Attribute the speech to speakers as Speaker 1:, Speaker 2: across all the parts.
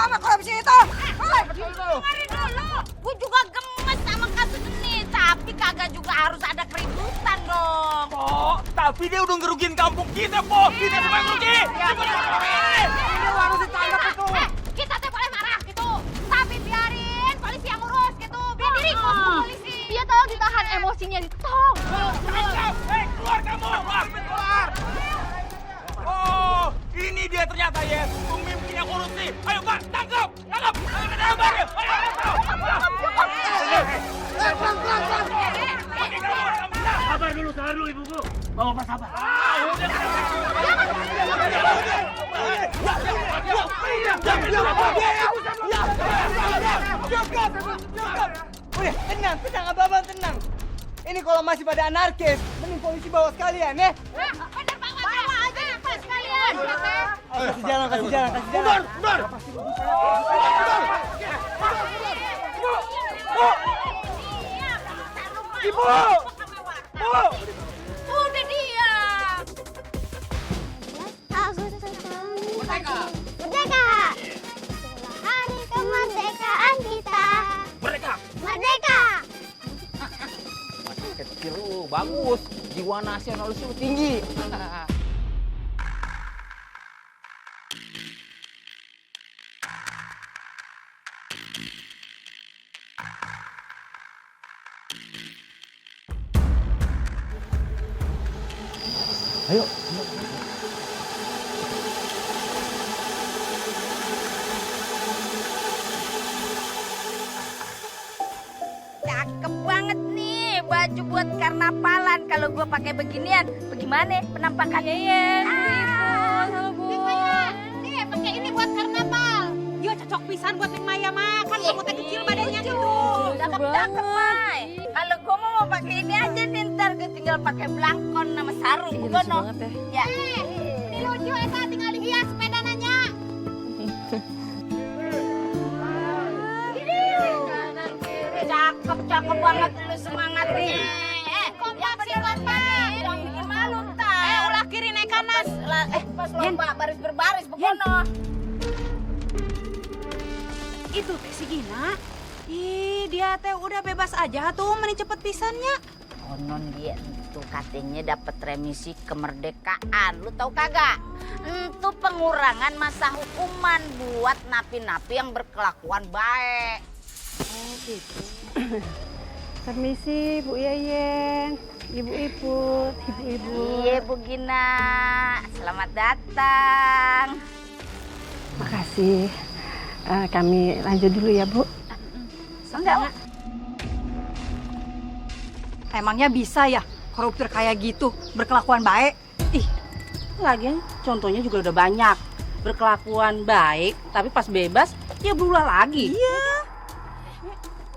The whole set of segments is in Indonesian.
Speaker 1: banget kalau habis itu.
Speaker 2: Dengerin dulu. Gue juga gemes sama kasus ini. Tapi kagak juga harus ada keributan dong.
Speaker 3: Po, tapi dia udah ngerugiin kampung kita, Po. Kita semua yang rugi.
Speaker 1: Ini harus ditangkap itu.
Speaker 2: Kita teh boleh marah gitu. Tapi biarin polisi yang urus gitu. Biar diri polisi.
Speaker 4: Dia tolong ditahan emosinya, ditolong.
Speaker 3: Keluar kamu. Keluar. Oh, ini dia ternyata ya. Pemimpin yang korupsi. Ayo, Pak, tangkap. Tangkap.
Speaker 5: Sabar dulu, ibuku. Bawa Pak sabar.
Speaker 1: Udah, tenang, abang tenang. Ini kalau masih pada anarkis, mending polisi bawa sekalian, ya.
Speaker 2: Bener banget. Bawa aja pas sekalian.
Speaker 1: Kasih jalan.
Speaker 5: Mundur.
Speaker 1: Ibu!
Speaker 2: Udah diam.
Speaker 4: Merdeka! Hari kemerdekaan kita. Merdeka!
Speaker 6: Kecil lu, bagus. Jiwa nasionalis lu tinggi. Ayo.
Speaker 2: Cakep banget nih baju buat karnavalan. Kalau gue pakai beginian, bagaimana penampakannya ya?
Speaker 4: Halo, Bu.
Speaker 2: Nih, pakai ini buat karnaval.
Speaker 7: Yo cocok pisan buat Neng Maya mah, kan kamu teh kecil badannya gitu.
Speaker 2: Cakep, Mai. Kalau gue mau pakai ini aja nih, ntar gue tinggal pakai belangkon sama sarung.
Speaker 4: Iya, lucu
Speaker 2: Bukan,
Speaker 4: banget ya.
Speaker 2: Ini lucu eta, tinggal hias sepeda nanya. Cakep banget lu semangatnya. Kompak sih Bapak. Yang bikin malu ntar.
Speaker 7: Ulah kiri naik kanan.
Speaker 2: Pas lomba baris berbaris begono.
Speaker 7: Itu teh si Gina. Ih, dia teh udah bebas aja tuh, mending cepet pisannya.
Speaker 2: Konon dia itu katanya dapat remisi kemerdekaan. Lu tahu kagak? Itu pengurangan masa hukuman buat napi-napi yang berkelakuan baik.
Speaker 7: Oh gitu.
Speaker 8: Permisi Bu Yayeng, Ibu Iput, Ibu-ibu.
Speaker 2: Iya Bu Gina, selamat datang.
Speaker 8: Makasih. Kami lanjut dulu ya Bu.
Speaker 2: Enggak.
Speaker 7: Emangnya bisa ya koruptor kayak gitu berkelakuan baik? Ih, lagian contohnya juga udah banyak. Berkelakuan baik, tapi pas bebas ya berulah lagi. Iya.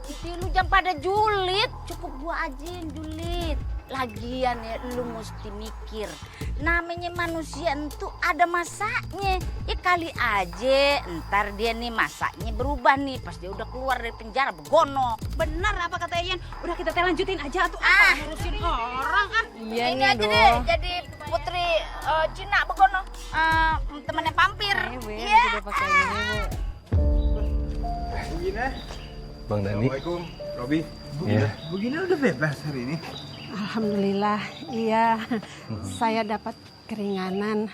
Speaker 2: Jadi lu jangan pada julid, cukup gua aja yang julid. Lagian ya lu mesti mikir, namanya manusia itu ada masanya. Ya kali aja ntar dia nih masanya berubah nih pas dia udah keluar dari penjara begono.
Speaker 7: Benar apa kata Ian? Udah kita teh lanjutin aja tuh ngurusin orang ah.
Speaker 8: Iya
Speaker 2: Ini aja deh jadi putri Cina begono, temannya Pampir.
Speaker 8: Iya. Pakai ini Bu.
Speaker 9: Gina.
Speaker 5: Bang Dani.
Speaker 9: Assalamualaikum, Robi.
Speaker 5: Iya.
Speaker 9: Bu Gina udah bebas hari ini.
Speaker 8: Alhamdulillah, iya. Saya dapat keringanan.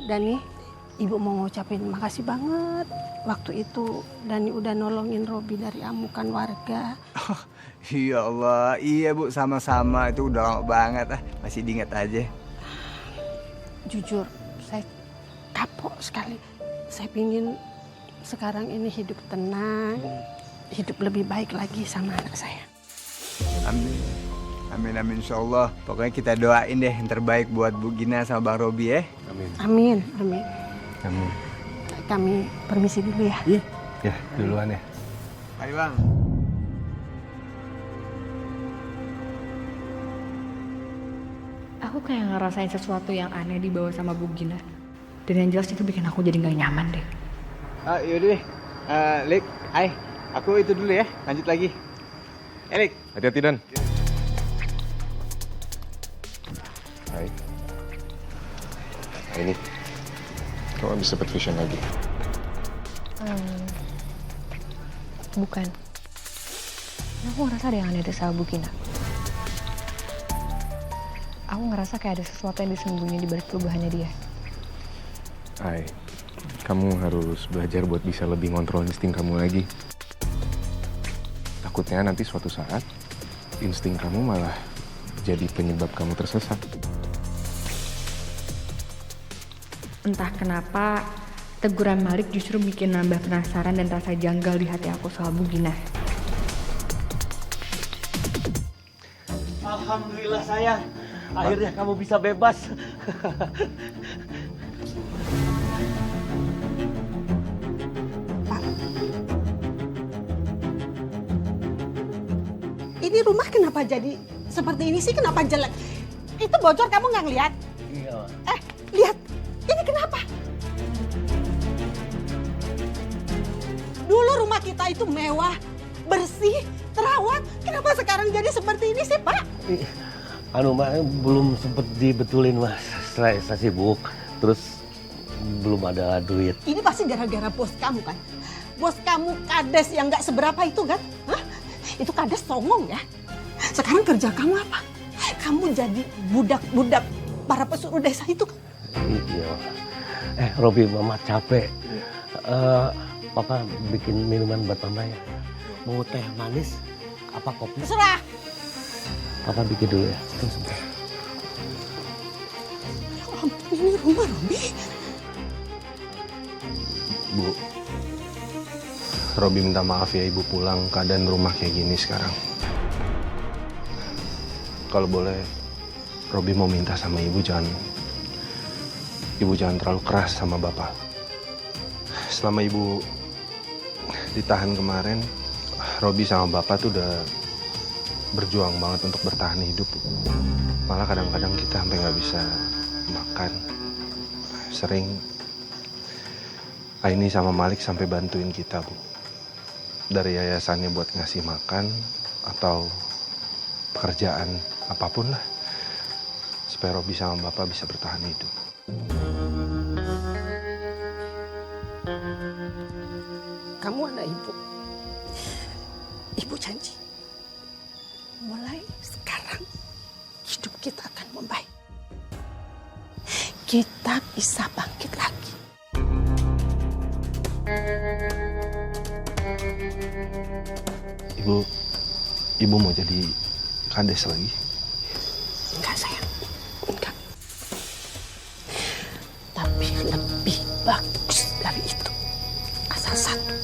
Speaker 8: Dani, Ibu mau ngucapin makasih banget. Waktu itu Dani udah nolongin Robi dari amukan warga.
Speaker 9: Ya Allah, iya Bu, sama-sama. Itu udah lama banget masih diingat aja.
Speaker 8: Jujur, saya kapok sekali. Saya pingin sekarang ini hidup tenang, hidup lebih baik lagi sama anak saya.
Speaker 9: Amin, insyaallah. Pokoknya kita doain deh yang terbaik buat Bu Gina sama Bang Robi ya.
Speaker 8: Amin.
Speaker 5: Amin.
Speaker 8: Kami permisi dulu ya.
Speaker 9: Iya.
Speaker 5: Ya, duluan ya.
Speaker 9: Ayo Bang.
Speaker 4: Aku kayak ngerasain sesuatu yang aneh dibawa sama Bu Gina. Dan yang jelas itu bikin aku jadi gak nyaman deh.
Speaker 9: Yaudah deh. Lik, hai. Aku itu dulu ya. Lanjut lagi. Lik.
Speaker 5: Hati-hati Dan. Hai.
Speaker 10: Ini, kau habis dapat vision lagi.
Speaker 4: Bukan. Aku ngerasa ada yang aneh deh sama Bu Gina. Aku ngerasa kayak ada sesuatu yang disembunyi di balik perubahannya dia.
Speaker 10: Hai, kamu harus belajar buat bisa lebih ngontrol insting kamu lagi. Takutnya nanti suatu saat, insting kamu malah jadi penyebab kamu tersesat.
Speaker 4: Entah kenapa, teguran Malik justru bikin nambah penasaran dan rasa janggal di hati aku soal Bu Gina.
Speaker 1: Alhamdulillah sayang, akhirnya kamu bisa bebas.
Speaker 8: Ini rumah kenapa jadi seperti ini sih? Kenapa jelek? Itu bocor kamu nggak ngeliat?
Speaker 1: Iya.
Speaker 8: Lihat, ini kenapa? Dulu rumah kita itu mewah, bersih, terawat. Kenapa sekarang jadi seperti ini sih, Pak?
Speaker 11: Anu, Mak, belum sempet dibetulin, Mas. Saya sibuk, terus belum ada duit.
Speaker 8: Ini pasti gara-gara bos kamu kan? Bos kamu kades yang nggak seberapa itu kan? Hah? Itu kades songong ya? Sekarang kerja kamu apa? Kamu jadi budak-budak para pesuruh desa itu kan?
Speaker 11: Iya. Robi, Mama capek. Papa bikin minuman buat Mama ya. Mau teh manis apa kopi?
Speaker 8: Terserah.
Speaker 11: Papa bikin dulu ya. Sebentar.
Speaker 8: Ya ampun, ini rumah Robi.
Speaker 5: Bu, Robi minta maaf ya ibu pulang keadaan rumah kayak gini sekarang. Kalau boleh, Robi mau minta sama ibu jangan terlalu keras sama bapak. Selama ibu ditahan kemarin, Robi sama bapak tuh udah berjuang banget untuk bertahan hidup. Malah kadang-kadang kita sampai nggak bisa makan. Sering Aini sama Malik sampai bantuin kita, Bu. Dari yayasannya buat ngasih makan atau pekerjaan apapun lah. Supaya Robi sama Bapak bisa bertahan hidup.
Speaker 8: Kamu anak ibu. Ibu janji. Mulai sekarang hidup kita akan membaik. Kita bisa bangkit lagi.
Speaker 5: Ibu mau jadi kades lagi?
Speaker 8: Enggak sayang, enggak. Tapi lebih bagus dari itu. Asal satu,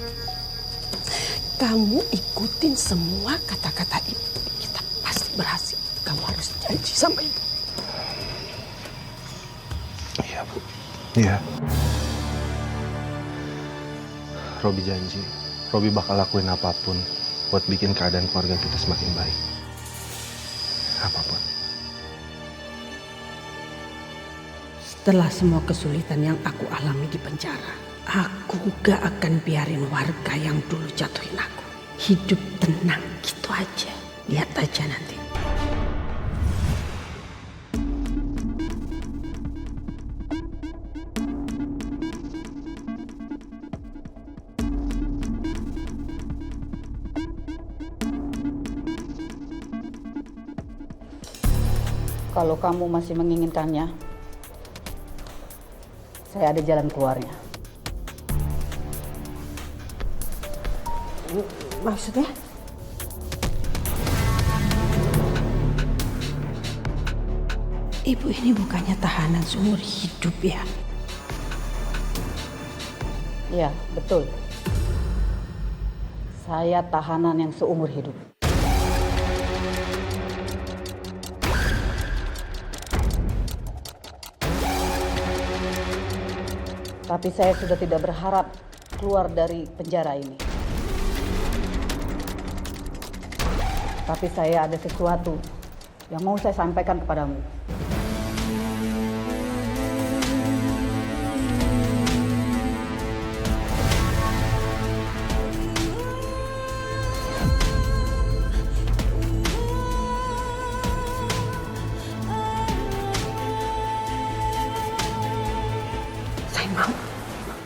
Speaker 8: kamu ikutin semua kata-kata ibu. Kita pasti berhasil. Kamu harus janji sama ibu.
Speaker 5: Iya, Bu. Iya. Robi janji, Robi bakal lakuin apapun buat bikin keadaan keluarga kita semakin baik. Apapun.
Speaker 8: Setelah semua kesulitan yang aku alami di penjara, aku gak akan biarin warga yang dulu jatuhin aku hidup tenang gitu aja. Lihat aja nanti.
Speaker 7: Kalau kamu masih menginginkannya, saya ada jalan keluarnya.
Speaker 8: Maksudnya? Ibu ini bukannya tahanan seumur hidup ya?
Speaker 7: Iya, betul. Saya tahanan yang seumur hidup. Tapi saya sudah tidak berharap keluar dari penjara ini. Tapi saya ada sesuatu yang mau saya sampaikan kepadamu.
Speaker 11: mau.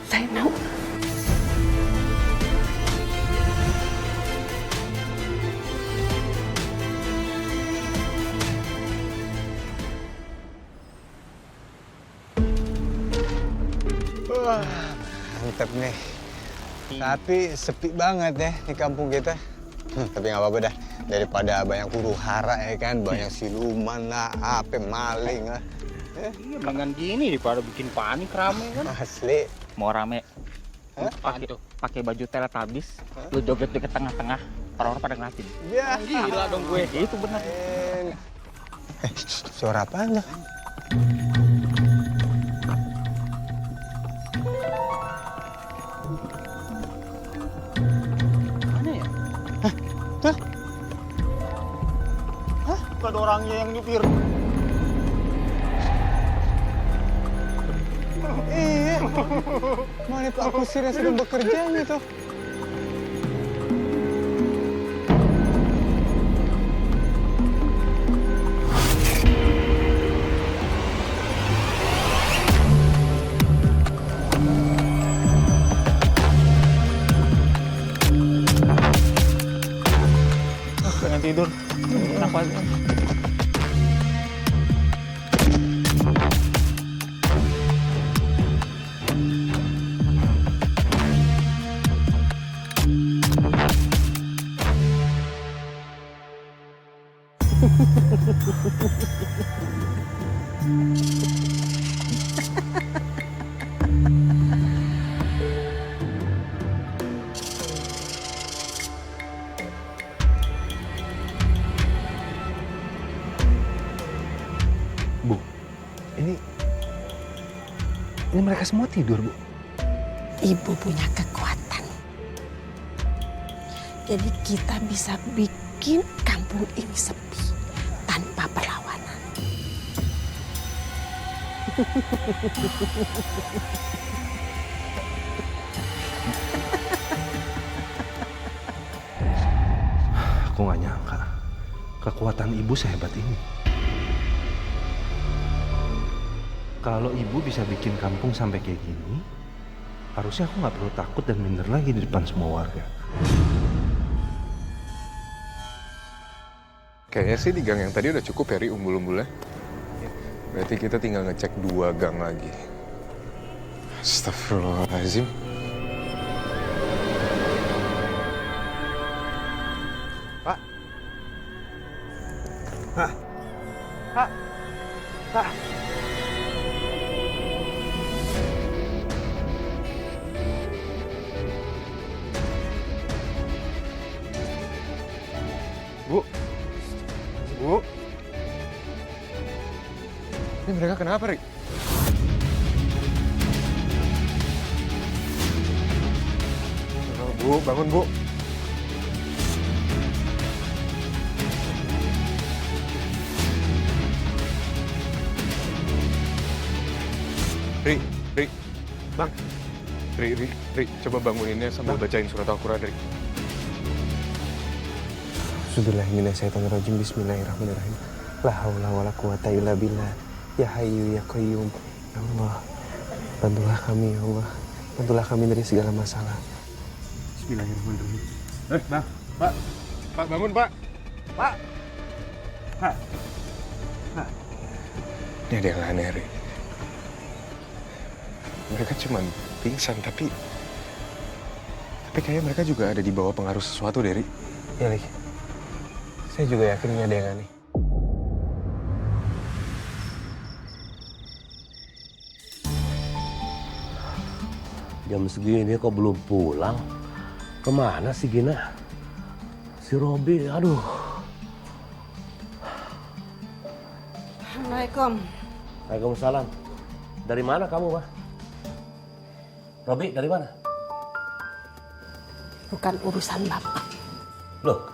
Speaker 11: Saya mau.
Speaker 9: Wah, mantep nih. Tapi sepi banget ya di kampung kita. Tapi nggak apa-apa dah. Daripada banyak huru hara ya kan, banyak siluman lah, apa maling lah.
Speaker 6: Iya, dengan gini daripada bikin panik rame kan.
Speaker 9: Asli.
Speaker 6: Mau rame. Pakai baju Teletubbies, lu joget-joget tengah-tengah, orang-orang pada ngeliatin.
Speaker 9: Ya,
Speaker 6: Gila dong gue. Itu benar.
Speaker 9: Suara apaan tuh?
Speaker 6: Mana ya?
Speaker 9: Tuh.
Speaker 6: Gak ada orangnya yang nyupir.
Speaker 9: Iya. Mana Pak Kusir yang sedang bekerja gitu?
Speaker 6: Pengen tidur. Kenapa?
Speaker 5: Bu, ini mereka semua tidur, Bu.
Speaker 8: Ibu punya kekuatan. Jadi kita bisa bikin kampung ini sepi tanpa perlawanan.
Speaker 5: Aku nggak nyangka kekuatan ibu sehebat ini. Kalau ibu bisa bikin kampung sampai kayak gini, harusnya aku nggak perlu takut dan minder lagi di depan semua warga.
Speaker 10: Kayaknya sih di gang yang tadi udah cukup ya, Ri, umbul-umbulnya. Berarti kita tinggal ngecek 2 gang lagi. Astagfirullahaladzim.
Speaker 9: Pak. Pak. Pak. Pak.
Speaker 10: Bu. Bu. Ini mereka kenapa, Ri? Bu, bangun, Bu. Ri. Bang. Ri, coba banguninnya sambil bacain surat Al-Quran, Ri.
Speaker 5: Bismillahirrahmanirrahim. Bismillahirrahmanirrahim. La haula wala quwata illa billah. Ya Hayyu ya Qayyum. Ya Allah, bantulah kami ya Allah. Bantulah kami dari segala masalah. Bismillahirrahmanirrahim.
Speaker 10: Bang. Pak. Pak, bangun, Pak.
Speaker 9: Pak.
Speaker 10: Ini ada yang aneh, Ri. Mereka cuma pingsan, tapi kayaknya mereka juga ada di bawah pengaruh sesuatu, Ri.
Speaker 5: Ya, Lik. Saya juga yakin ini ada yang aneh.
Speaker 11: Jam segini kok belum pulang? Kemana sih Gina? Si Robi, aduh.
Speaker 8: Assalamualaikum.
Speaker 11: Waalaikumsalam. Dari mana kamu, Mah? Robi, dari mana?
Speaker 8: Bukan urusan Bapak.
Speaker 11: Loh,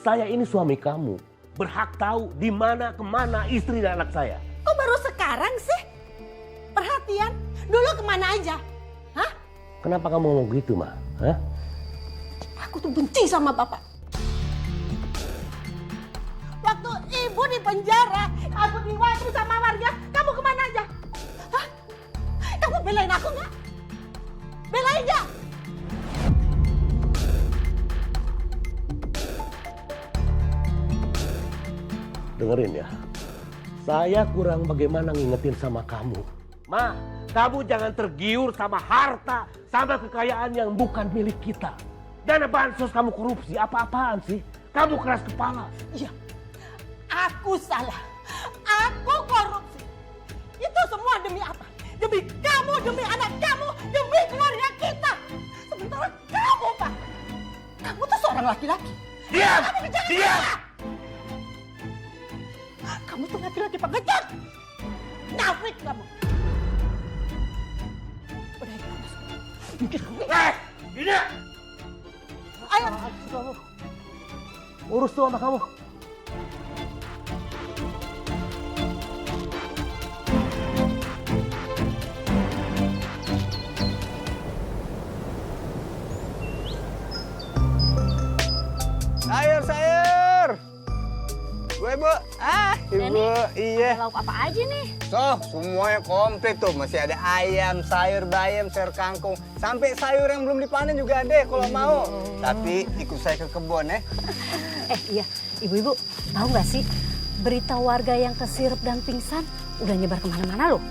Speaker 11: saya ini suami kamu. Berhak tahu di mana kemana istri dan anak saya.
Speaker 8: Kok baru sekarang sih? Perhatian, dulu kemana aja? Hah?
Speaker 11: Kenapa kamu ngomong gitu, Mah? Hah?
Speaker 8: Aku tuh benci sama Bapak. Waktu ibu di penjara, aku diwaktu sama warga, kamu kemana aja? Hah? Kamu belain aku nggak? Belain nggak?
Speaker 11: Dengerin ya, saya kurang bagaimana ngingetin sama kamu. Ma, kamu jangan tergiur sama harta, sama kekayaan yang bukan milik kita. Dana bansos kamu korupsi, apa-apaan sih? Kamu keras kepala.
Speaker 8: Iya, aku salah. Aku korupsi. Itu semua demi apa? Demi kamu, demi anak kamu, demi keluarga kita. Sementara kamu, Pak, kamu tuh seorang laki-laki.
Speaker 11: Diam!
Speaker 8: Kamu bicara
Speaker 11: Diam!
Speaker 8: apa? Kamu tuh laki-laki pengecut. Nafik kamu. Udah, mikir kamu.
Speaker 11: Dina!
Speaker 8: Ayo.
Speaker 11: Kamu. Urus tuh sama kamu.
Speaker 9: Sayur. Bu, Ibu. Ibu, iya.
Speaker 2: Lauk apa aja nih?
Speaker 9: So, semuanya komplit tuh. Masih ada ayam, sayur bayam, sayur kangkung. Sampai sayur yang belum dipanen juga ada kalau mau. Tapi ikut saya ke kebun ya.
Speaker 7: Iya, ibu-ibu tahu nggak sih berita warga yang kesirep dan pingsan udah nyebar kemana-mana loh.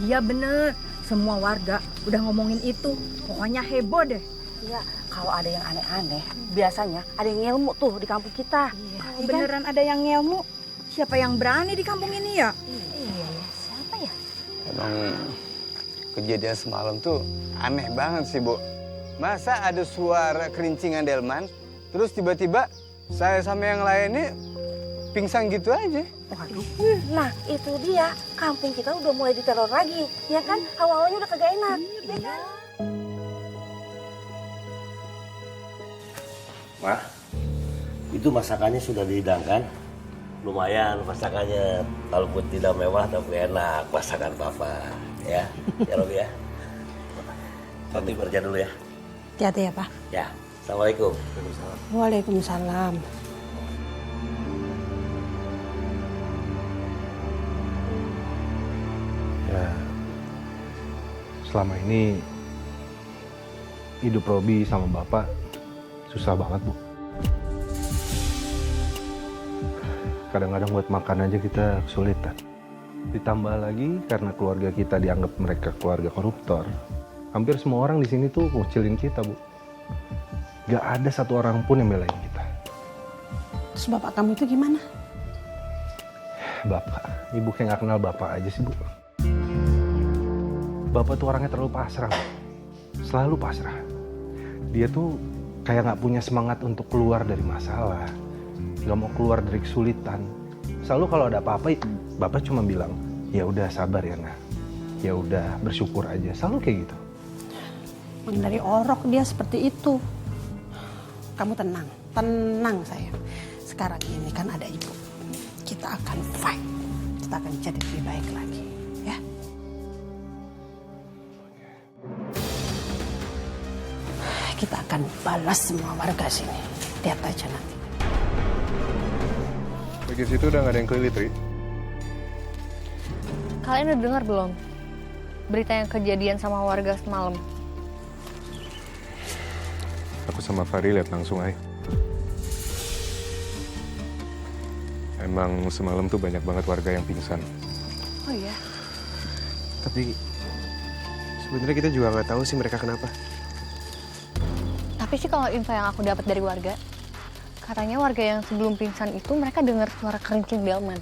Speaker 4: Iya bener, semua warga udah ngomongin itu. Pokoknya heboh deh.
Speaker 7: Iya, kalau ada yang aneh-aneh, biasanya ada yang ngelmu tuh di kampung kita.
Speaker 4: Kalau beneran ada yang ngelmu, siapa yang berani di kampung ini ya?
Speaker 7: Iya, siapa ya?
Speaker 9: Emang kejadian semalam tuh aneh banget sih, Bu. Masa ada suara kerincingan delman, terus tiba-tiba saya sama yang lainnya pingsan gitu aja.
Speaker 7: Waduh. Nah, itu dia. Kampung kita udah mulai diteror lagi. Ya kan? Awal-awalnya udah kagak enak. Ya kan?
Speaker 11: Ma, itu masakannya sudah dihidangkan. Lumayan masakannya, walaupun tidak mewah tapi enak masakan Papa. Ya, ya Robi ya. Nanti kerja dulu ya.
Speaker 8: Hati-hati ya, Pak.
Speaker 11: Ya, Assalamualaikum.
Speaker 8: Waalaikumsalam.
Speaker 5: Ya, selama ini hidup Robi sama Bapak susah banget, Bu. Kadang-kadang buat makan aja kita kesulitan. Ditambah lagi karena keluarga kita dianggap mereka keluarga koruptor. Hampir semua orang di sini tuh ngucilin kita, Bu. Gak ada satu orang pun yang belain kita.
Speaker 8: Terus bapak kamu itu gimana?
Speaker 5: Bapak, Ibu kayak gak kenal Bapak aja sih, Bu. Bapak tuh orangnya terlalu pasrah, Bu. Selalu pasrah. Dia tuh kayak gak punya semangat untuk keluar dari masalah. Gak mau keluar dari kesulitan. Selalu kalau ada apa-apa, Bapak cuma bilang, ya udah sabar ya, Nak. Ya udah bersyukur aja. Selalu kayak gitu.
Speaker 8: Dari orok dia seperti itu. Kamu tenang, tenang sayang. Sekarang ini kan ada ibu. Kita akan fight. Kita akan jadi lebih baik lagi, ya. Kita akan balas semua warga sini. Lihat aja nanti.
Speaker 10: Bagian situ udah gak ada yang kelilit, Ri.
Speaker 4: Kalian udah dengar belum berita yang kejadian sama warga semalam?
Speaker 10: Aku sama Fari lihat langsung aja. Emang semalam tuh banyak banget warga yang pingsan.
Speaker 4: Oh iya?
Speaker 12: Tapi sebenarnya kita juga nggak tahu sih mereka kenapa.
Speaker 4: Tapi sih kalau info yang aku dapat dari warga, katanya warga yang sebelum pingsan itu mereka dengar suara kerincing delman.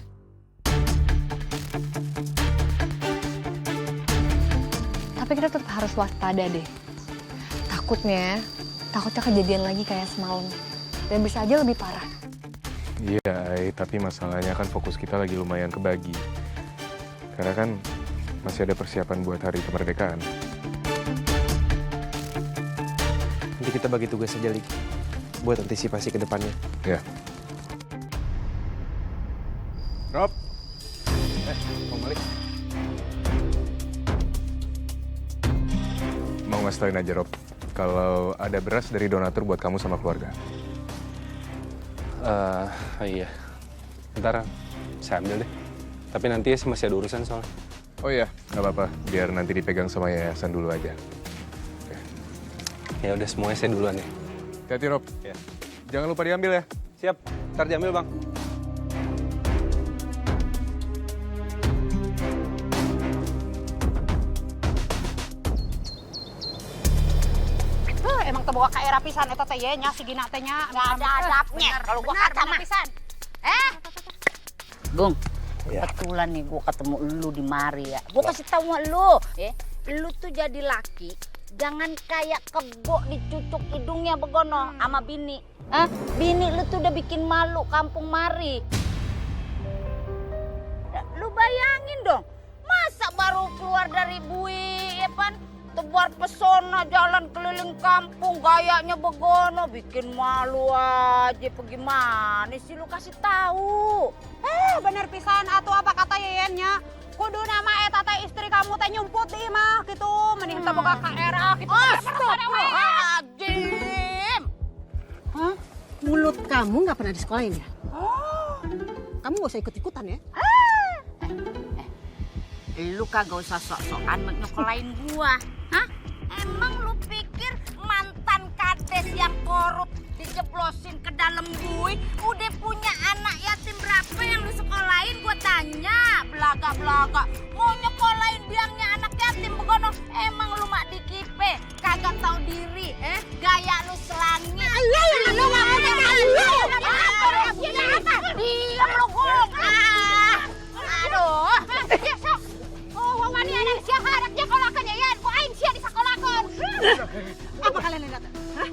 Speaker 4: Tapi kita tetap harus waspada deh. Takutnya kejadian lagi kayak semalam. Dan bisa aja lebih parah.
Speaker 10: Iya, Ai, tapi masalahnya kan fokus kita lagi lumayan kebagi. Karena kan masih ada persiapan buat hari kemerdekaan.
Speaker 12: Nanti kita bagi tugas aja, Lik. Buat antisipasi ke depannya.
Speaker 10: Ya.
Speaker 5: Rob. Mau balik?
Speaker 10: Mau ngasih tauin aja, Rob. Kalau ada beras dari donatur buat kamu sama keluarga.
Speaker 12: Iya. Ntar saya ambil deh. Tapi nanti masih ada urusan soalnya.
Speaker 10: Oh iya, nggak apa-apa. Biar nanti dipegang sama yayasan dulu aja.
Speaker 12: Ya udah semuanya saya duluan ya.
Speaker 10: Hati-hati, Rob.
Speaker 12: Ya.
Speaker 10: Jangan lupa diambil ya.
Speaker 12: Siap, ntar diambil bang.
Speaker 7: Emang teboga ka era pisan eta teh nya si Gina teh nya.
Speaker 2: Nggak ada adabnya. Kalau gua kata mah.
Speaker 7: pisan.
Speaker 2: Gung, kebetulan nih gua ketemu lu di mari ya. Gua kasih tahu sama lu, ya. Lu tuh jadi laki, jangan kayak kebo dicucuk hidungnya begono sama bini. Bini lu tuh udah bikin malu kampung mari. Lu bayangin dong, masa baru keluar dari bui, ya pan? Tebar pesona jalan keliling kampung gayanya begono bikin malu aja. Bagaimana sih lu kasih tahu?
Speaker 7: Bener pisan atuh apa kata yeyennya. Kudu nama eta teh istri kamu teh nyumput di imah gitu. Mending teboga ka era gitu.
Speaker 2: Astagfirullahaladzim.
Speaker 8: Hah? Mulut kamu nggak pernah disekolahin ya? Kamu gak usah ikut-ikutan ya?
Speaker 2: Lu kagak usah sok-sokan nyokolain gua. Hah? Emang lu pikir mantan kades yang korup dijeblosin ke dalam bui udah punya anak yatim berapa yang lu sekolahin? Gua tanya, belaga-belaga. Mau nyekolahin biangnya anak yatim begono, emang lu mak dikipe, kagak tahu diri, gaya lu selangit. Lu gak punya malu. Diam lu Gong. Aduh.
Speaker 7: Wani anak sia harapnya kolakon ya, ku aing sia disakolakon.
Speaker 8: Apa kalian lihat? Hah?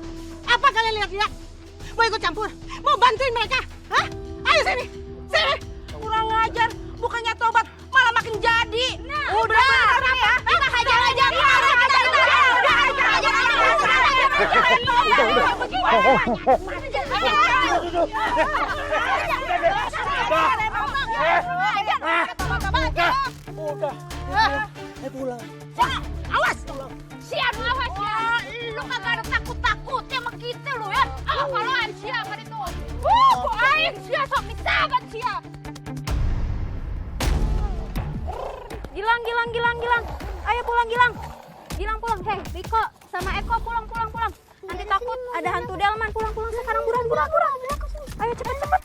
Speaker 8: Apa kalian lihat? Mau ikut campur? Mau bantuin mereka? Hah? Ayo sini. Sini.
Speaker 7: Kurang ngajar, bukannya tobat malah makin jadi.
Speaker 2: Udah ya. Kita hajar-hajar.
Speaker 11: Pulang.
Speaker 2: Awas. Siap awas ya. Lu kagak ada takut-takutnya sama kita lu ya. Apaan siapa itu? Bu aing sia sok misaban sia.
Speaker 7: Gilang. Ayo pulang Gilang. Gilang pulang. Hei, Riko sama Eko pulang. Nanti takut ada hantu delman. Pulang sekarang buruan. Ayo cepat.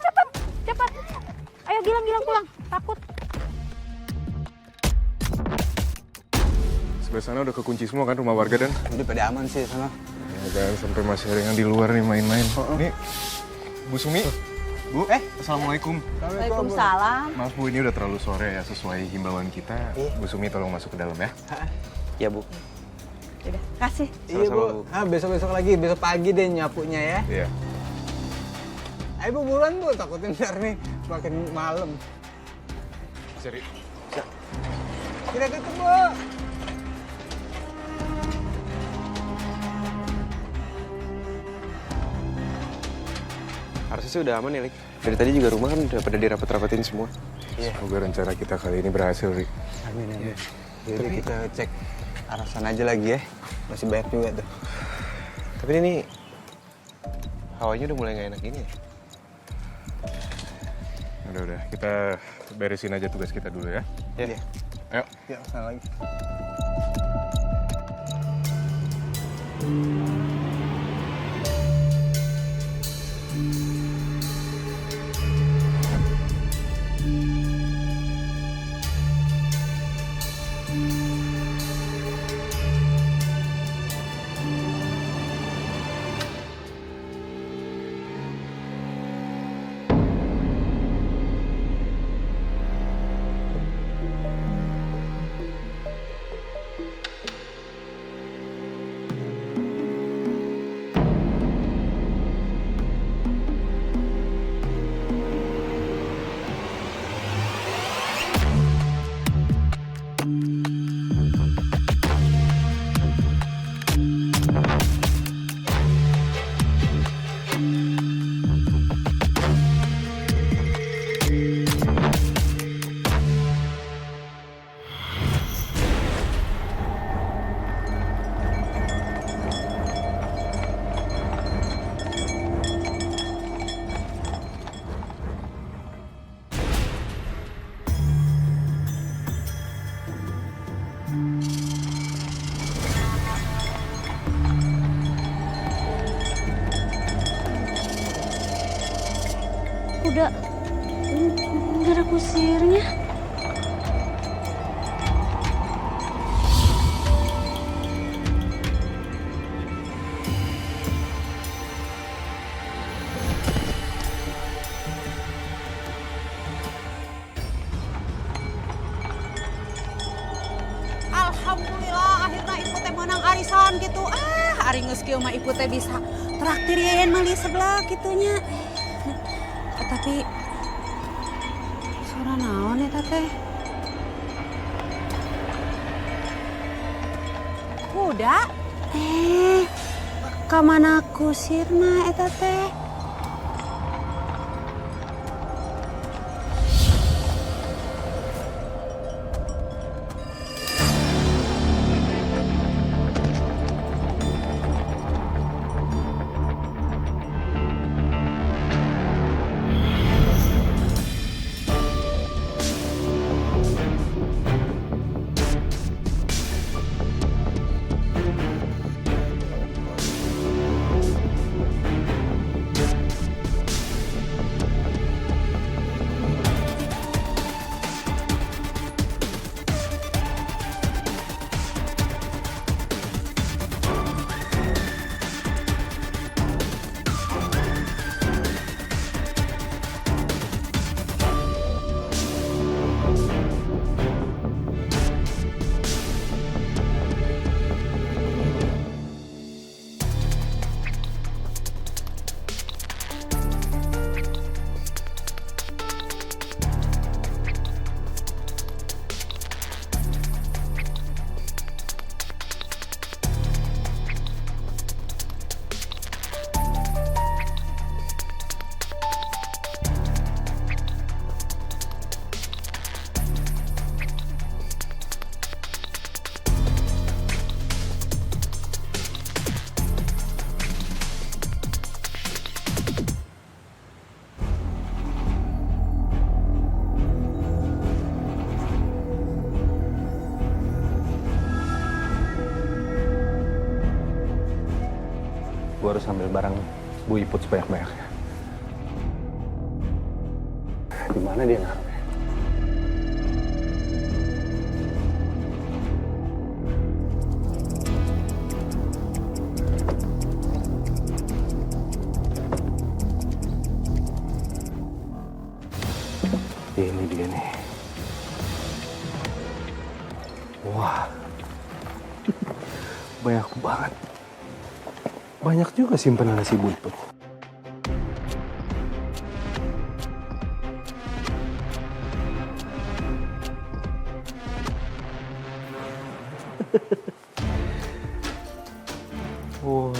Speaker 7: Ayo Gilang pulang. Takut.
Speaker 10: Sebelah sana udah kekunci semua kan rumah warga dan?
Speaker 9: Udah pada aman sih sana.
Speaker 10: Ya jangan sampai masih ada yang di luar nih main-main. Nih, Bu Sumi. Bu, Assalamualaikum.
Speaker 7: Waalaikumsalam.
Speaker 10: Maaf Bu, ini udah terlalu sore ya, sesuai himbauan kita. Bu Sumi tolong masuk ke dalam ya.
Speaker 12: Ya Bu.
Speaker 7: Udah, kasih.
Speaker 9: Iya Bu. Besok lagi, besok pagi deh nyapunya ya.
Speaker 10: Iya.
Speaker 9: Ayo Bu, buruan Bu, takutnya ntar nih makin malam.
Speaker 10: Seri.
Speaker 9: Kita tutup Bu.
Speaker 12: Harusnya sih udah aman ya, Lik. Dari tadi juga rumah kan udah pada dirapet-rapetin semua.
Speaker 9: Iya.
Speaker 10: Semoga rencana kita kali ini berhasil, Rik.
Speaker 9: Amin. Jadi kita cek arah sana aja lagi ya. Masih banyak juga tuh.
Speaker 12: Tapi ini hawanya udah mulai gak enak gini ya.
Speaker 10: Udah. Kita beresin aja tugas kita dulu ya.
Speaker 12: Iya.
Speaker 10: Ayo.
Speaker 9: Ya, sana lagi.
Speaker 2: Udah nggak ada kusirnya.
Speaker 8: Alhamdulillah akhirnya ibu teh menang arisan gitu. Ari geus kieu mah ibu teh bisa traktir yayan mali sebelah gitunya. Tapi suara naon eta teh? Kuda? Ka mana kusirna eta teh?
Speaker 5: Gue harus ambil barang Bu Iput sebanyak-banyaknya. Di mana dia naruhnya? Ini dia nih. Wah, banyak banget. Banyak juga simpanan si Bu Iput. Wah,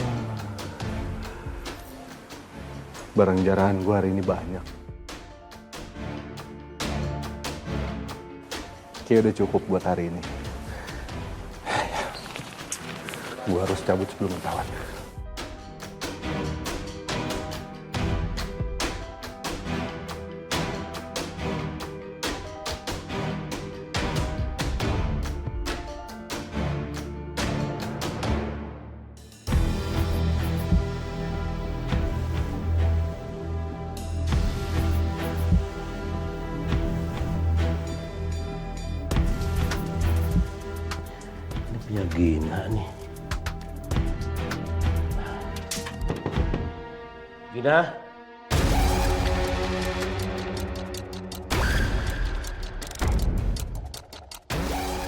Speaker 5: barang jarahan gue hari ini banyak. Kayaknya udah cukup buat hari ini. Gue harus cabut sebelum ketahuan.
Speaker 11: Punya Gina nih. Gina?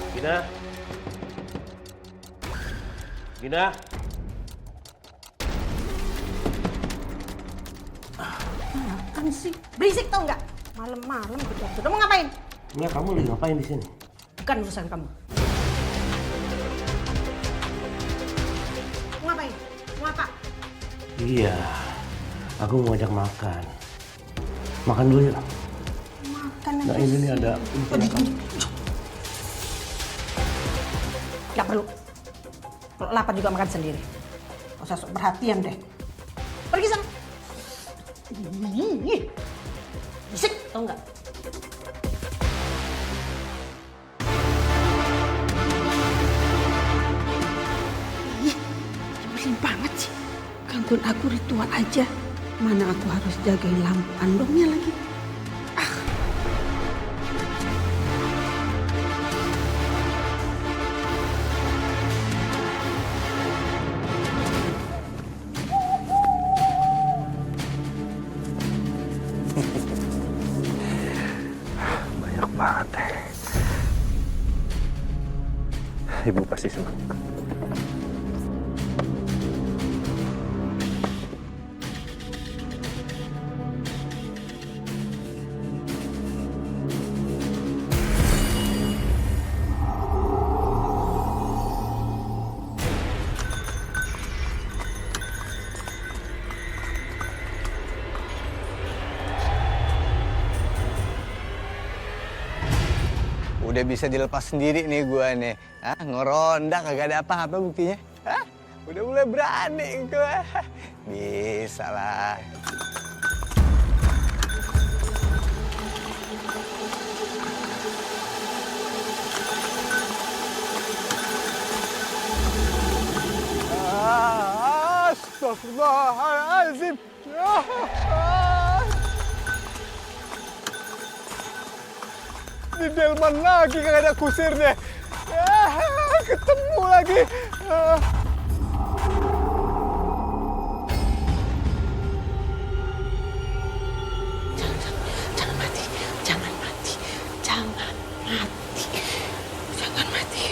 Speaker 11: Gina? Gina?
Speaker 8: Kan sih berisik tau nggak? Malam-malam gitu. Mau ngapain?
Speaker 11: Mia, kamu lagi ngapain di sini?
Speaker 8: Bukan urusan kamu. Mau ngapain? Mau apa?
Speaker 11: Iya, aku mau ajak makan. Makan dulu yuk.
Speaker 8: Makan
Speaker 11: Nah ini nih ada.
Speaker 8: Gak perlu. Kalau lapar juga makan sendiri. Gak usah sok perhatian deh. Pergi sana. Berisik tau nggak? Bantuin aku ritual aja. Mana aku harus jagain lampu andongnya lagi.
Speaker 5: Banyak banget. Ibu pasti senang.
Speaker 9: Udah bisa dilepas sendiri nih gua nih. Hah? Ngeronda kagak ada apa-apa buktinya. Hah? Udah mulai berani gua. Bisa lah. Astagfirullahaladzim. Di delman lagi kagak ada kusir deh. Ketemu lagi.
Speaker 8: Jangan mati. Jangan mati. Jangan mati. Jangan mati.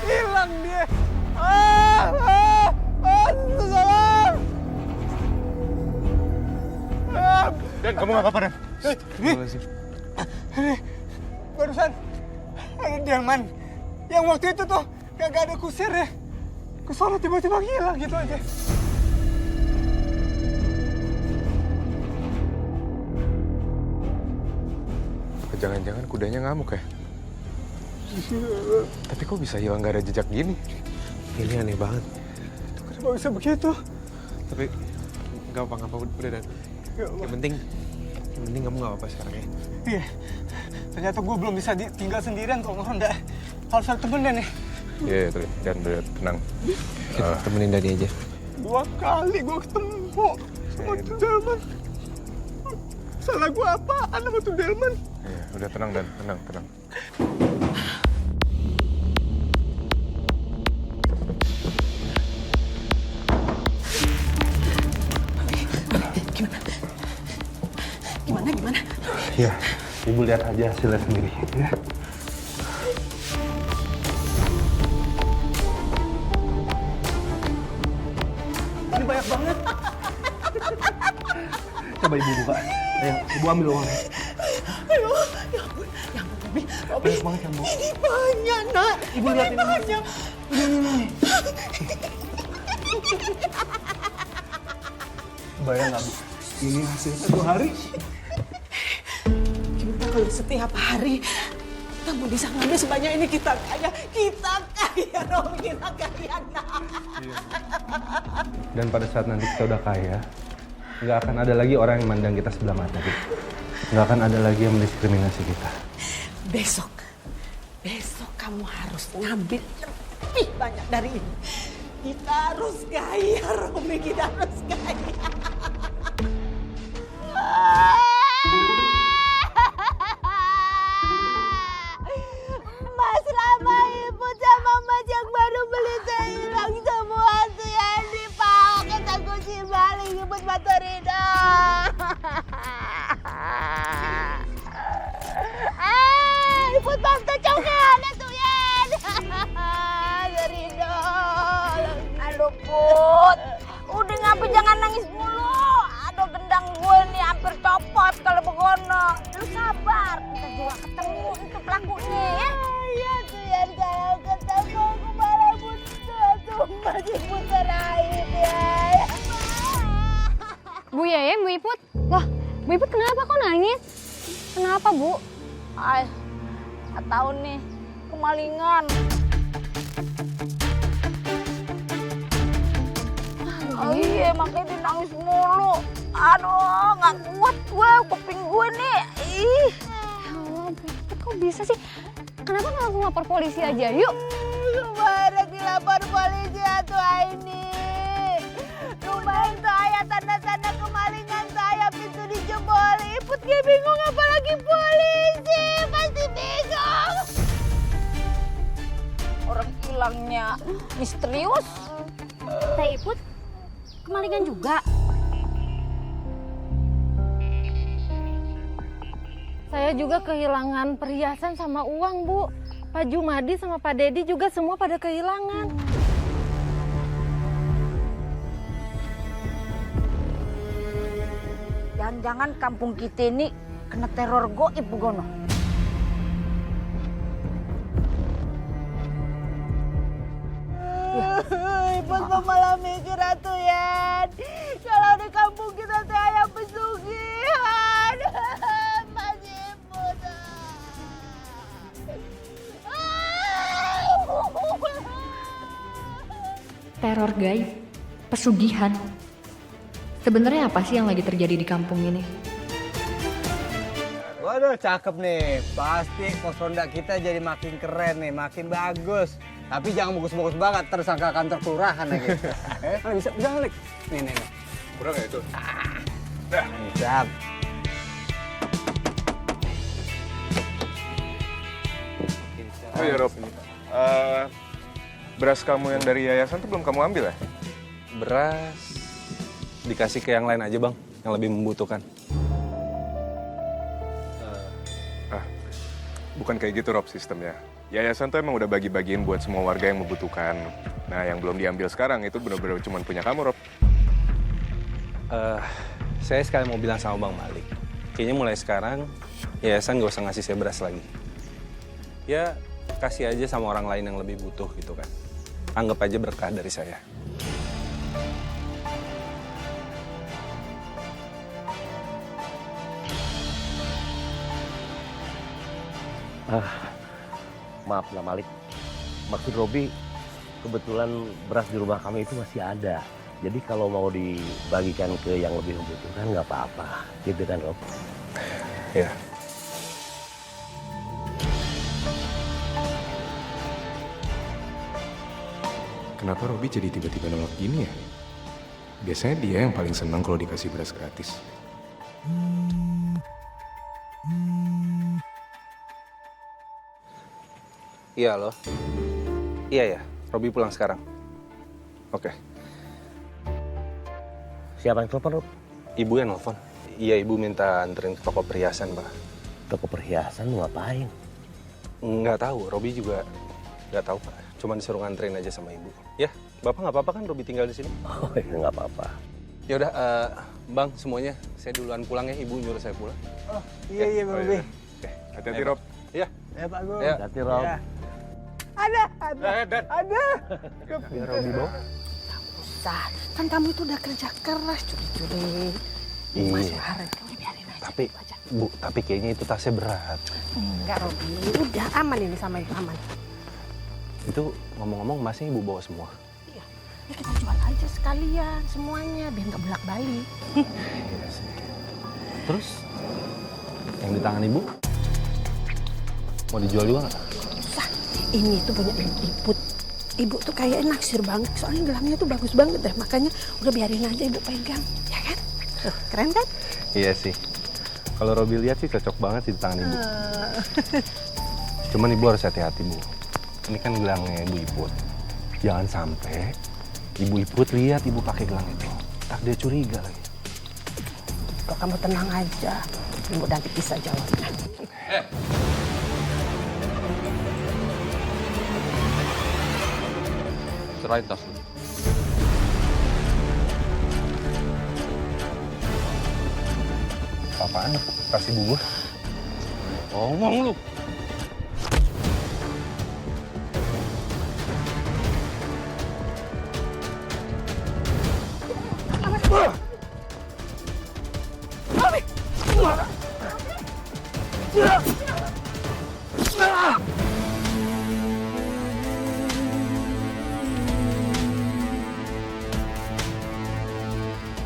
Speaker 9: Hilang dia. Salah.
Speaker 10: Dan kamu nggak apa-apa, Dan?
Speaker 9: Barusan ada delman yang waktu itu tuh kagak ada kusir ya. Kesana tiba-tiba hilang gitu aja.
Speaker 10: Jangan-jangan kudanya ngamuk ya? Tapi kok bisa hilang gak ada jejak gini?
Speaker 12: Ini aneh banget.
Speaker 9: Kenapa bisa begitu?
Speaker 12: Tapi nggak apa-apa udah, Dan. Yang penting kamu nggak apa-apa sekarang ya.
Speaker 9: Iya. Ternyata gue belum bisa tinggal sendirian kalau ngeronda. Harus ada temen Dan nih.
Speaker 10: Iya, Dan udah tenang.
Speaker 12: Kita temenin Dani aja.
Speaker 9: 2 kali gue ketemu sama tuh delman. Salah gue apaan sama tuh delman?
Speaker 10: Iya, udah tenang, Dan. Tenang.
Speaker 8: Gimana?
Speaker 5: Ya, ibu lihat aja hasilnya sendiri ya.
Speaker 9: Ini banyak banget.
Speaker 5: Coba ibu buka. Ayo, ibu ambil uangnya.
Speaker 8: Ayo, ya ampun, Robi.
Speaker 5: Banyak banget kan, Bu?
Speaker 8: Ini banyak, Nak.
Speaker 5: Ibu lihat ini.
Speaker 8: Banyak.
Speaker 5: Ini. Bayang nggak, Bu? Ini hasil 1 hari.
Speaker 8: Gimana kalau setiap hari kamu bisa ngambil sebanyak ini, kita kaya, Robi, kita kaya, Nak.
Speaker 5: Dan pada saat nanti kita udah kaya, nggak akan ada lagi orang yang mandang kita sebelah mata, Bu. Nggak akan ada lagi yang mendiskriminasi kita.
Speaker 8: Besok kamu harus ngambil lebih banyak dari ini. Kita harus kaya, Robi, kita harus kaya.
Speaker 2: Mas Rama, Ibu sama Mas yang baru beli saya hilang semua tuh ya di Pak. Kata kunci balik Ibu Batu Rida. Ibu Batu cokean tuh ya. Rida. Aduh Put, udah ngapa jangan nangis mulu. Aduh gendang gue nih hampir copot kalau begono. Lu sabar, kita juga ketemu itu pelakunya ya. Iya tuh ya, kalau ketemu aku malah butuh tuh masih putar air ya.
Speaker 4: Bu Yaya, Bu Iput. Loh, Bu Iput kenapa kok nangis? Kenapa, Bu?
Speaker 2: Ay, nggak tahu nih, kemalingan. Oh iya, deh, makanya dia nangis mulu. Aduh, nggak kuat gue, kuping gue nih. Ih.
Speaker 4: Ya Allah, Puput kok bisa sih? Kenapa nggak langsung lapor polisi aja? Yuk.
Speaker 2: Kemarin dilapor polisi atau ini. Rumah itu ayah tanda-tanda kemalingan saya, pintu dijebol. Iput gue bingung apalagi polisi, pasti bingung. Orang hilangnya misterius.
Speaker 4: Teh Iput, kemalingan juga. Saya juga kehilangan perhiasan sama uang, Bu. Pak Jumadi sama Pak Dedi juga semua pada kehilangan.
Speaker 2: Jangan-jangan kampung kita ini kena teror goib, Bu Gono. Iput malah mikir atuh ya. Kalau di kampung kita teh aya pesugihan. Masih Iput.
Speaker 4: Teror gaib, pesugihan. Sebenarnya apa sih yang lagi terjadi di kampung ini?
Speaker 9: Waduh, cakep nih. Pasti pos ronda kita jadi makin keren nih, makin bagus. Tapi jangan bagus-bagus banget, tersangka kantor kelurahan lagi. Bisa balik. Nih.
Speaker 10: Kurang ya itu?
Speaker 9: Siap.
Speaker 10: Oh ya Rob, beras kamu yang dari yayasan tuh belum kamu ambil ya?
Speaker 5: Beras dikasih ke yang lain aja bang, yang lebih membutuhkan.
Speaker 10: Bukan kayak gitu Rob sistemnya. Yayasan tuh emang udah bagi-bagiin buat semua warga yang membutuhkan. Nah yang belum diambil sekarang itu bener-bener cuma punya kamu Rob.
Speaker 5: Saya sekali mau bilang sama Bang Malik, kayaknya mulai sekarang yayasan gak usah ngasih saya beras lagi. Ya kasih aja sama orang lain yang lebih butuh gitu kan. Anggap aja berkah dari saya.
Speaker 11: Maaf lah Malik. Maksud Robi, kebetulan beras di rumah kami itu masih ada. Jadi kalau mau dibagikan ke yang lebih membutuhkan nggak apa-apa. Gitu kan Rob?
Speaker 5: Ya.
Speaker 10: Kenapa Robi jadi tiba-tiba nolak gini ya? Biasanya dia yang paling senang kalau dikasih beras gratis.
Speaker 5: Iya loh. Iya ya, Robi pulang sekarang. Oke.
Speaker 11: Siapa yang telepon Rob?
Speaker 5: Ibu yang nelfon. Iya, ibu minta anterin ke toko perhiasan, Pak.
Speaker 11: Toko perhiasan mau ngapain?
Speaker 5: Nggak tahu, Robi juga nggak tahu, Pak. Cuma disuruh nganterin aja sama ibu. Ya, Bapak nggak apa-apa kan Robi tinggal di sini?
Speaker 11: Oh ya nggak apa-apa.
Speaker 5: Ya udah, Bang, semuanya saya duluan pulang ya, ibu nyuruh saya pulang.
Speaker 9: Oh, iya Bang Robi.
Speaker 5: Oke,
Speaker 10: hati-hati Rob.
Speaker 5: Iya.
Speaker 9: Ya Pak Gu.
Speaker 5: Ya.
Speaker 11: Hati Rob.
Speaker 9: Ya.
Speaker 2: Ada.
Speaker 5: Biar Robi bawa.
Speaker 8: Usah, kan kamu itu udah kerja keras, curi-curi. Masih hari itu biarin aja.
Speaker 5: Tapi, Bu, tapi kayaknya itu tasnya berat.
Speaker 8: Enggak, Robi. Udah aman ini sama itu aman.
Speaker 5: Itu ngomong-ngomong masnya ibu bawa semua.
Speaker 8: Iya. Ya kita jual aja sekalian semuanya biar nggak bolak-balik.
Speaker 5: Iya sih. Terus yang di tangan ibu mau dijual juga nggak?
Speaker 8: Usah. Ini tuh punya Ibu. Ibu tuh kayak naksir banget. Soalnya gelangnya tuh bagus banget deh. Makanya udah biarin aja ibu pegang. Ya kan? Tuh, keren kan?
Speaker 5: Iya sih. Kalau Robi lihat sih cocok banget sih di tangan ibu. Cuman ibu harus hati-hati, Bu. Ini kan gelangnya ibu Iput. Jangan sampai ibu Iput lihat ibu pakai gelang itu. Ntar dia curiga lagi.
Speaker 8: Kok kamu tenang aja. Ibu nanti bisa jawabnya.
Speaker 12: Serahin tas lu.
Speaker 5: Apaan? Tas ibu gua.
Speaker 12: Ngomong lu.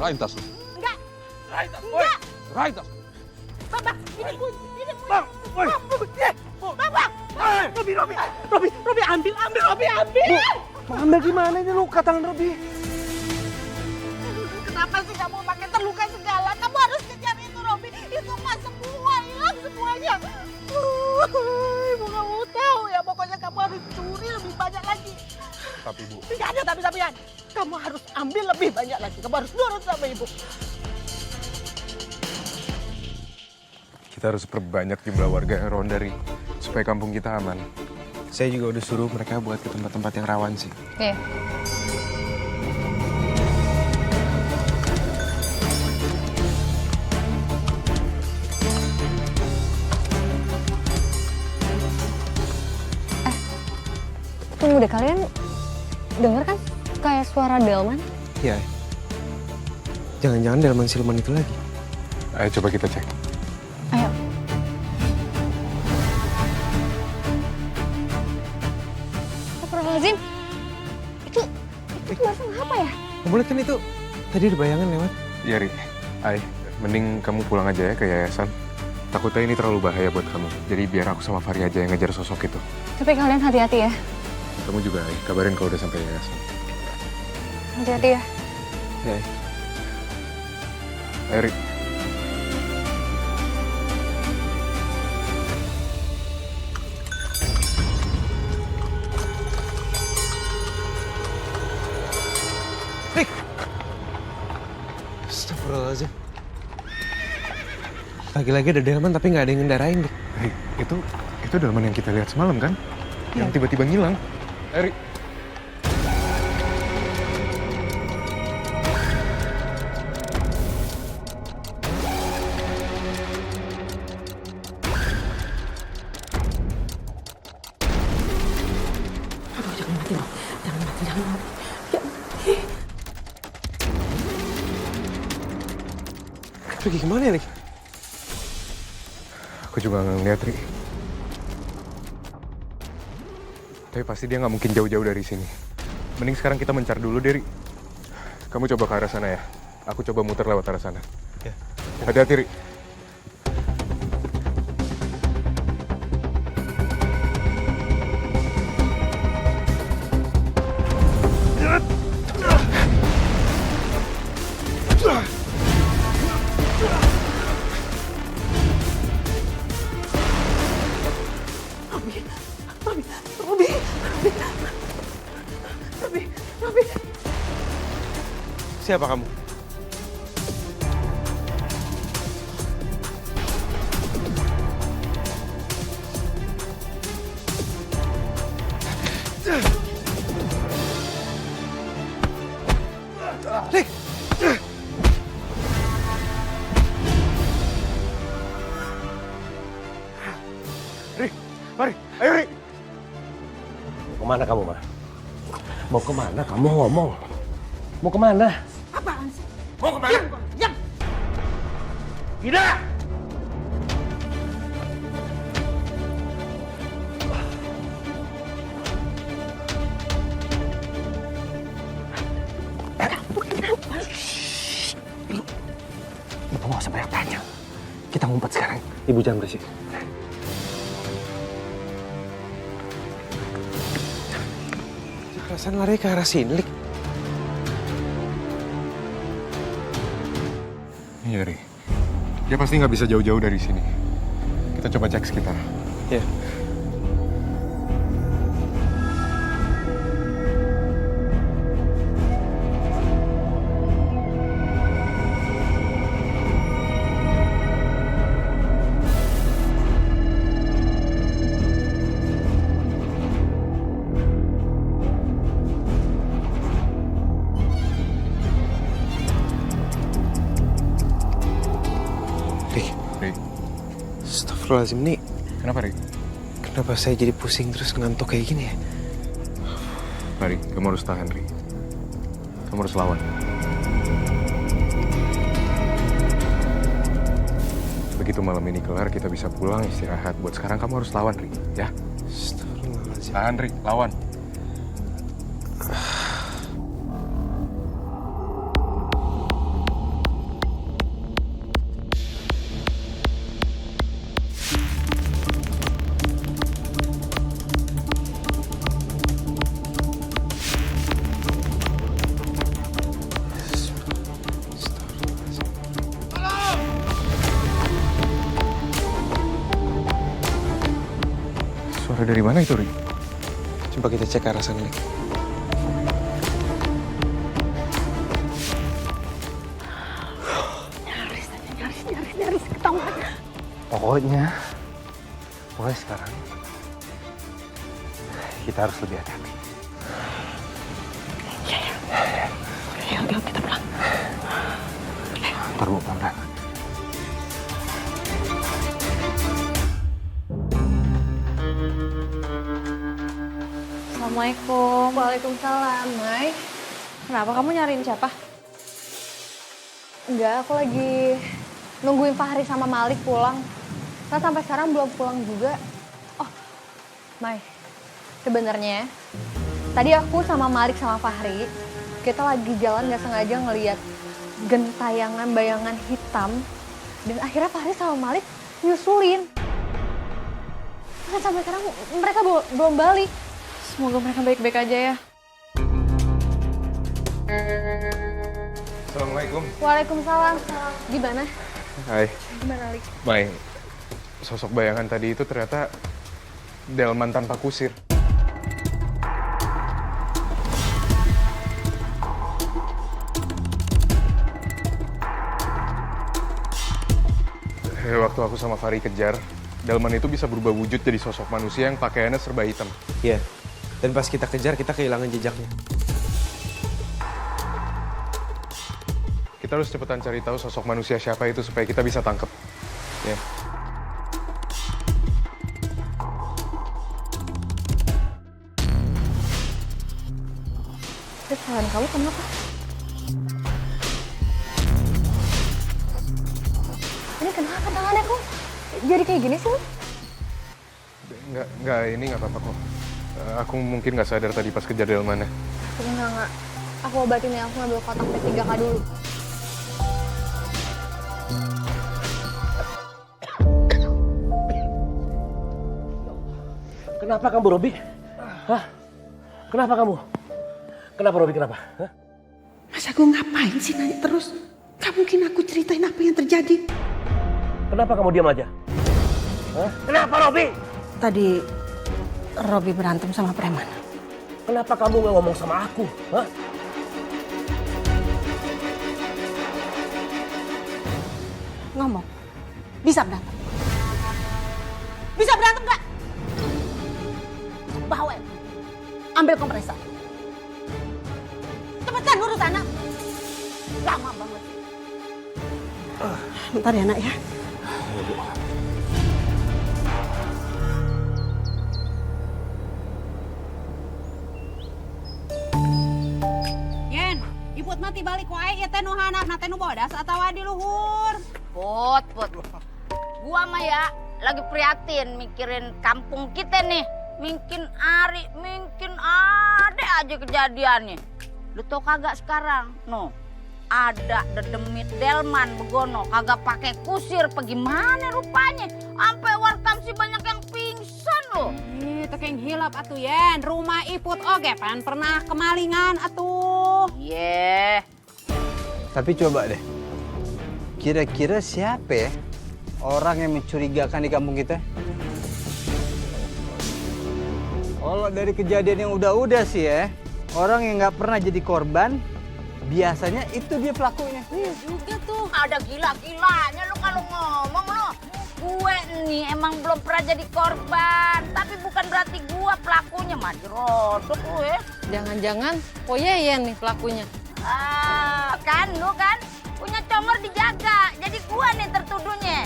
Speaker 5: Serahin tas lu.
Speaker 8: Enggak.
Speaker 3: Serahin tas.
Speaker 8: Enggak.
Speaker 5: Serahin tas.
Speaker 8: Bang, ini Bu. Bang, Robi, ambil.
Speaker 12: Mau ambil gimana ini lu tangan Robi?
Speaker 8: Kenapa sih kamu pakai terluka segala? Kamu harus kejar itu, Robi. Itu mah semua hilang semuanya. Ibu nggak mau tahu ya. Pokoknya kamu harus curi lebih banyak lagi.
Speaker 5: Tapi Bu.
Speaker 8: Tidak ada tapi-tapian. Kamu harus ambil lebih banyak lagi. Kamu harus nurut sama ibu.
Speaker 10: Kita harus perbanyak jumlah warga yang ronda, Ri, supaya kampung kita aman.
Speaker 12: Saya juga udah suruh mereka buat ke tempat-tempat yang rawan sih.
Speaker 4: Iya. Tunggu deh, kalian denger kan kayak suara delman?
Speaker 12: Iya. Jangan-jangan delman siluman itu lagi.
Speaker 10: Ayo coba kita cek.
Speaker 4: Ayo. Astagfirullahaladzim. Itu barusan apa ya?
Speaker 12: Kamu lihat kan itu tadi ada bayangan lewat.
Speaker 10: Iya, Ri. Ay, mending kamu pulang aja ya ke yayasan. Takutnya ini terlalu bahaya buat kamu. Jadi biar aku sama Fahri aja yang ngejar sosok itu.
Speaker 4: Tapi kalian hati-hati ya.
Speaker 10: Kamu juga, Ay, kabarin kalau udah sampai yayasan.
Speaker 4: Hati-hati ya.
Speaker 12: Ya.
Speaker 10: Ayo, Ri.
Speaker 12: Astagfirullahaladzim. Lagi-lagi ada delman tapi nggak ada yang ngendarain deh.
Speaker 10: Ri, itu delman yang kita lihat semalam kan? Yang tiba-tiba ngilang. Ayo, Ri.
Speaker 8: Aduh, jangan mati.
Speaker 12: Pergi kemana nih?
Speaker 10: Aku juga nggak ngeliat, Ri. Tapi pasti dia nggak mungkin jauh-jauh dari sini. Mending sekarang kita mencar dulu, Ri. Kamu coba ke arah sana ya. Aku coba muter lewat arah sana.
Speaker 12: Ya.
Speaker 10: Hati-hati, Ri.
Speaker 8: Robi.
Speaker 12: Siapa kamu? Rik!
Speaker 10: Ri, mari, ayo, Ri.
Speaker 11: Mau kemana kamu, Ma? Mau kemana kamu ngomong? Mau kemana?
Speaker 8: Apaan sih?
Speaker 11: Mau kemana?
Speaker 8: Diam.
Speaker 11: Tidak! Ibu nggak usah banyak tanya. Kita ngumpet sekarang. Ibu jangan berisik.
Speaker 12: Perasaan lari ke arah sini, Lik.
Speaker 10: Iya, Ri. Dia pasti nggak bisa jauh-jauh dari sini. Kita coba cek sekitar.
Speaker 12: Ya. Astagfirullahaladzim, nih.
Speaker 10: Kenapa, Ri?
Speaker 12: Kenapa saya jadi pusing terus ngantuk kayak gini ya?
Speaker 10: Mari, kamu harus tahan, Ri. Kamu harus lawan. Begitu malam ini kelar, kita bisa pulang istirahat. Buat sekarang kamu harus lawan, Ri. Ya?
Speaker 12: Astagfirullahaladzim.
Speaker 10: Tahan, Ri. Lawan. Suara dari mana itu, Ri?
Speaker 12: Coba kita cek ke arah sana, Lik.
Speaker 8: Nyaris ketahuan.
Speaker 5: Pokoknya, mulai sekarang kita harus lebih hati-hati.
Speaker 8: Oke, kita pulang.
Speaker 5: Ntar Bu, pelan-pelan.
Speaker 4: Assalamualaikum. Waalaikumsalam, Mai. Kenapa kamu nyariin siapa? Enggak, aku lagi nungguin Fahri sama Malik pulang. Kan sampai sekarang belum pulang juga. Oh, Mai, sebenarnya tadi aku sama Malik sama Fahri, kita lagi jalan gak sengaja ngeliat gentayangan bayangan hitam. Dan akhirnya Fahri sama Malik nyusulin. Kan sampai sekarang mereka belum balik. Semoga mereka baik-baik aja ya.
Speaker 10: Assalamualaikum.
Speaker 4: Waalaikumsalam. Gimana?
Speaker 10: Hai.
Speaker 4: Gimana, Lik?
Speaker 10: Mai, sosok bayangan tadi itu ternyata delman tanpa kusir. Waktu aku sama Fahri kejar, delman itu bisa berubah wujud jadi sosok manusia yang pakaiannya serba hitam.
Speaker 12: Iya. Dan pas kita kejar, kita kehilangan jejaknya.
Speaker 10: Kita harus cepetan cari tahu sosok manusia siapa itu supaya kita bisa tangkep. Ya.
Speaker 4: Tangan kamu kenapa? Ini kenapa tangannya kok jadi kayak gini sih?
Speaker 10: Nggak, ini nggak apa-apa kok. Aku mungkin nggak sadar tadi pas kejar delmannya.
Speaker 4: Enggak. Aku obatin ya, aku ngambil kotak P3K dulu.
Speaker 11: Kenapa kamu, Robi? Hah? Kenapa kamu? Kenapa, Robi? Kenapa? Hah?
Speaker 8: Mas Agung ngapain sih nanya terus? Gak mungkin aku ceritain apa yang terjadi.
Speaker 11: Kenapa kamu diam aja? Hah? Kenapa, Robi?
Speaker 8: Tadi Robi berantem sama preman.
Speaker 11: Kenapa kamu nggak ngomong sama aku? Hah?
Speaker 8: Ngomong. Bisa berantem. Bisa berantem gak? Bawel. Ambil kompresor. Cepetan urus anak. Lama banget. Bentar ya nak ya.
Speaker 7: Yen, iput mati balik wae ya teh nu handap na teh nu bodas atawa di luhur.
Speaker 2: Put. Gua mah ya lagi prihatin mikirin kampung kita nih. Mungkin ada aja kejadiannya. Lu tau kagak sekarang? No, ada dedemit delman begono kagak pakai kusir bagaimana rupanya? Sampai wartam si banyak yang pingsan loh.
Speaker 7: Ih, tekeng hilap atuh Yen. Rumah iput oge pan pernah kemalingan atuh.
Speaker 2: Iya.
Speaker 9: Tapi coba deh, kira-kira siapa ya orang yang mencurigakan di kampung kita? Kalau dari kejadian yang udah-udah sih ya, orang yang nggak pernah jadi korban, biasanya itu dia pelakunya.
Speaker 2: Iya juga tuh. Ada gila-gilanya lu kalau ngomong lu. Gue nih emang belum pernah jadi korban, tapi bukan berarti gue pelakunya mati rodok gue.
Speaker 4: Jangan-jangan Yeyen nih pelakunya.
Speaker 2: Kan lu kan punya congor dijaga, jadi gue nih tertuduhnya.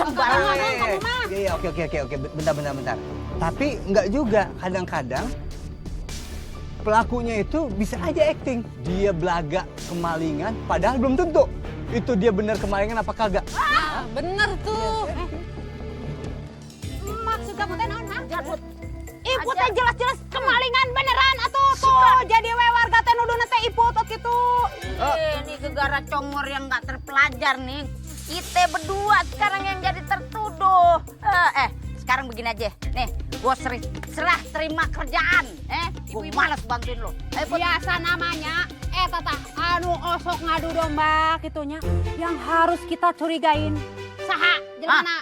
Speaker 2: Sembarangan kamu mah.
Speaker 9: Iya, oke. Bentar. Tapi nggak juga, kadang-kadang pelakunya itu bisa aja acting. Dia belaga kemalingan, padahal belum tentu itu dia benar kemalingan apa kagak.
Speaker 4: Bener tuh.
Speaker 7: Maksud kamu teh naon, ha?
Speaker 2: Jadut.
Speaker 7: Iput teh jelas-jelas kemalingan beneran atuh tuh. Jadi we warga teh nuduhna teh iput kitu.
Speaker 2: Ini gegara congor yang nggak terpelajar nih. Kita berdua sekarang yang jadi tertuduh. Sekarang begini aja. Nih, gue serah terima kerjaan. Gue malas bantuin lo.
Speaker 7: Biasa namanya, tata anu osok ngadu domba kitunya. Yang harus kita curigain. Saha, jelema.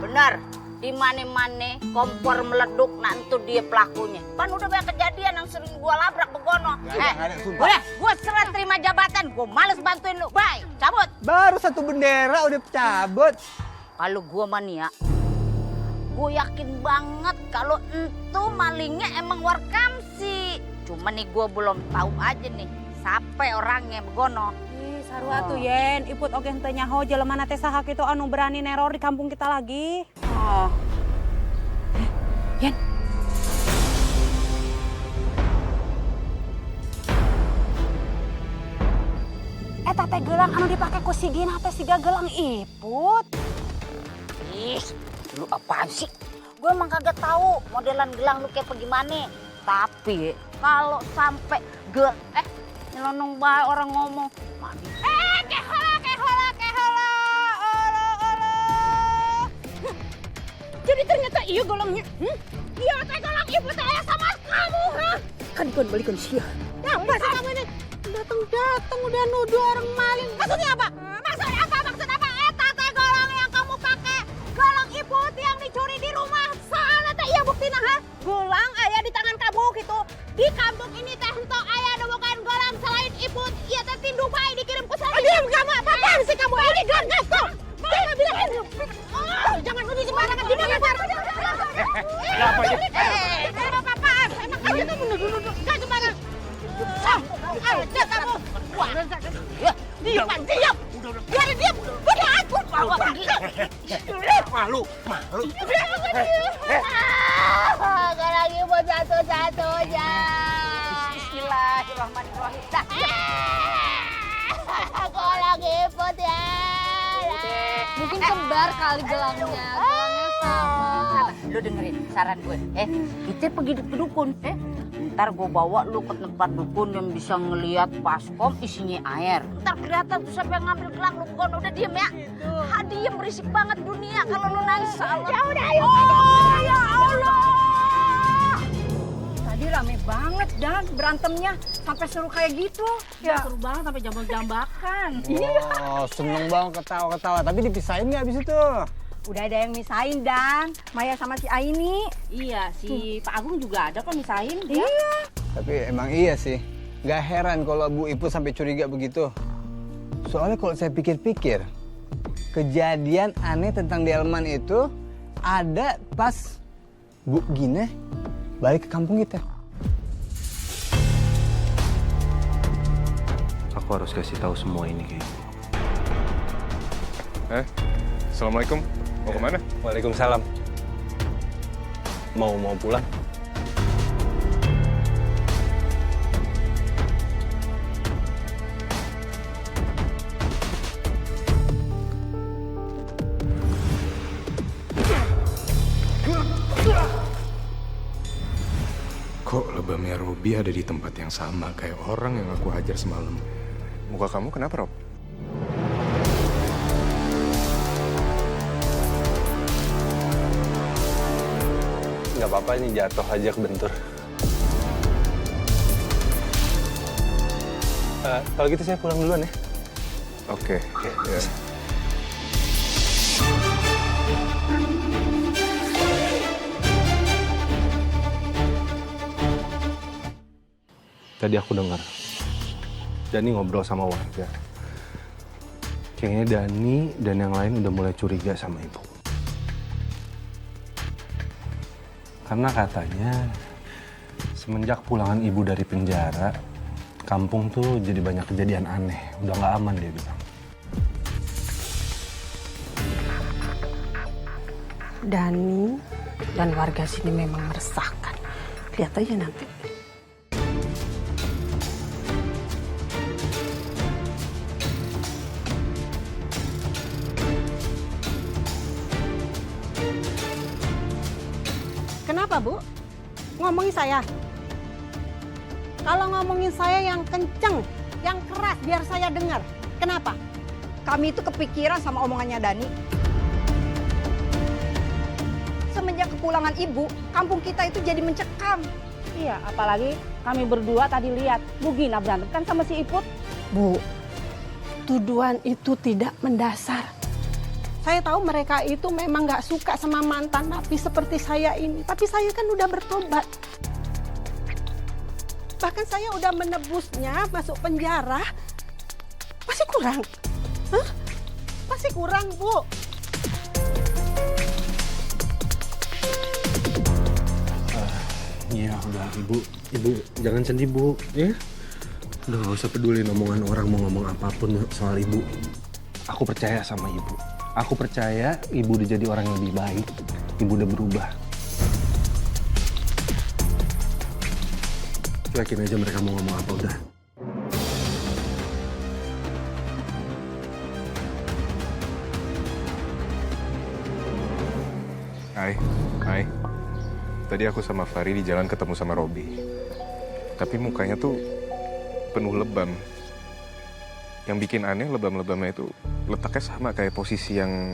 Speaker 2: Benar. di mana-mana kompor meleduk, nah itu dia pelakunya. Kan udah banyak kejadian yang sering gua labrak begono.
Speaker 9: Nggak ada, sumpah.
Speaker 2: Udah, gua serah terima jabatan, gua males bantuin lu. Bye, cabut.
Speaker 1: Baru satu bendera udah cabut.
Speaker 2: Kalau gua mania, gua yakin banget kalau entu malingnya emang Warkamsi. Cuma nih gua belum tahu aja nih, sampai orangnya begono.
Speaker 7: Sarua tuh Yen, iput oge henteu nyaho jelema teh saha kitu anu berani neror di kampung kita lagi. Oh. Yen. Eta teh gelang anu dipake ku si Gina teh siga gelang iput.
Speaker 2: Ih, lu apaan sih? Gue emang kagak tahu modelan gelang lu kayak gimana. Tapi kalau sampai nyelonong bae orang ngomong, kehola, olo.
Speaker 7: Jadi ternyata iya golongnya. Iya teh golang ibu saya sama kamu, ha? Kan balikan sia. Ya, apa sih kamu ini? Datang udah nuduh orang maling. Maksudnya apa? Maksud apa? Eta teh golang yang kamu pakai. Golang ibu yang dicuri di rumah. Soalnya teh iya buktina, ha? Golang aya di tangan kamu gitu. Di kampung ini teh henteu aya nemukan golang selain ibu. Iya teh ti Dubai dikirim ku saya. Diam kamu, apaan sih kamu? Ini gan gasol. Mama bilang jangan nuduh sembarangan. Di mana
Speaker 3: Kenapa ini?
Speaker 7: Apa-apaan? Emang aja kamu nuduh-nuduh. Gak sembarang. Aja kamu. Wah. Diam. Biarin diam. Udah aku.
Speaker 3: Malu.
Speaker 2: Gak lagi buat satu-satunya. Bismillahirrahmanirrahim. Kok lagi iput ya?
Speaker 4: Mungkin kembar kali gelangnya. Gelangnya sama.
Speaker 2: Lu dengerin saran gue. Kita pergi ke dukun. Ntar gue bawa lu ke tempat dukun yang bisa ngelihat baskom isinya air. Ntar kelihatan tuh siapa yang ngambil gelang lu. Gon udah diem ya. Diem berisik banget dunia kalau lu nangis. Ya udah ayo. Oh ya Allah.
Speaker 7: Tadi rame banget dan berantemnya sampai seru kayak gitu. Ya. Seru banget sampai jambak-jambakan.
Speaker 9: Oh, seneng banget ketawa-ketawa. Tapi dipisahin nggak abis itu?
Speaker 7: Udah ada yang misahin dan Maya sama si Aini. Iya, si Pak Agung juga ada kok misahin. Iya.
Speaker 9: Tapi emang iya sih. Gak heran kalau Bu Iput sampai curiga begitu. Soalnya kalau saya pikir-pikir, kejadian aneh tentang delman itu ada pas Bu Gina balik ke kampung kita.
Speaker 5: Aku harus kasih tahu semua ini kayaknya.
Speaker 10: Assalamualaikum. Mau kemana?
Speaker 5: Waalaikumsalam. Mau pulang?
Speaker 10: Kok lebamnya Robi ada di tempat yang sama kayak orang yang aku hajar semalam? Muka kamu kenapa, Rob?
Speaker 5: Nggak apa-apa, ini jatuh aja kebentur. Kalau gitu saya pulang duluan ya.
Speaker 10: Oke. Ya.
Speaker 5: Tadi aku dengar Dani ngobrol sama warga. Kayaknya Dani dan yang lain udah mulai curiga sama ibu. Karena katanya semenjak pulangan ibu dari penjara, kampung tuh jadi banyak kejadian aneh. Udah nggak aman dia bilang.
Speaker 8: Dani dan warga sini memang meresahkan. Lihat aja nanti. Kenapa, Bu? Ngomongin saya? Kalau ngomongin saya yang kenceng, yang keras biar saya dengar. Kenapa?
Speaker 7: Kami itu kepikiran sama omongannya Dani. Semenjak kepulangan ibu, kampung kita itu jadi mencekam. Iya, apalagi kami berdua tadi lihat Bu Gina berantem kan sama si Iput.
Speaker 8: Bu, tuduhan itu tidak mendasar. Saya tahu mereka itu memang nggak suka sama mantan napi seperti saya ini. Tapi saya kan udah bertobat. Bahkan saya udah menebusnya masuk penjara. Masih kurang? Hah? Masih kurang, Bu.
Speaker 5: Iya udah ibu jangan sedih bu ya. Udah gak usah peduli omongan orang mau ngomong apapun soal ibu. Aku percaya sama ibu. Aku percaya ibu udah jadi orang yang lebih baik. Ibu udah berubah. Cuekin aja mereka mau ngomong apa udah.
Speaker 10: Hai. Tadi aku sama Fahri di jalan ketemu sama Robi. Tapi mukanya tuh penuh lebam. Yang bikin aneh lebam-lebamnya itu letaknya sama kayak posisi yang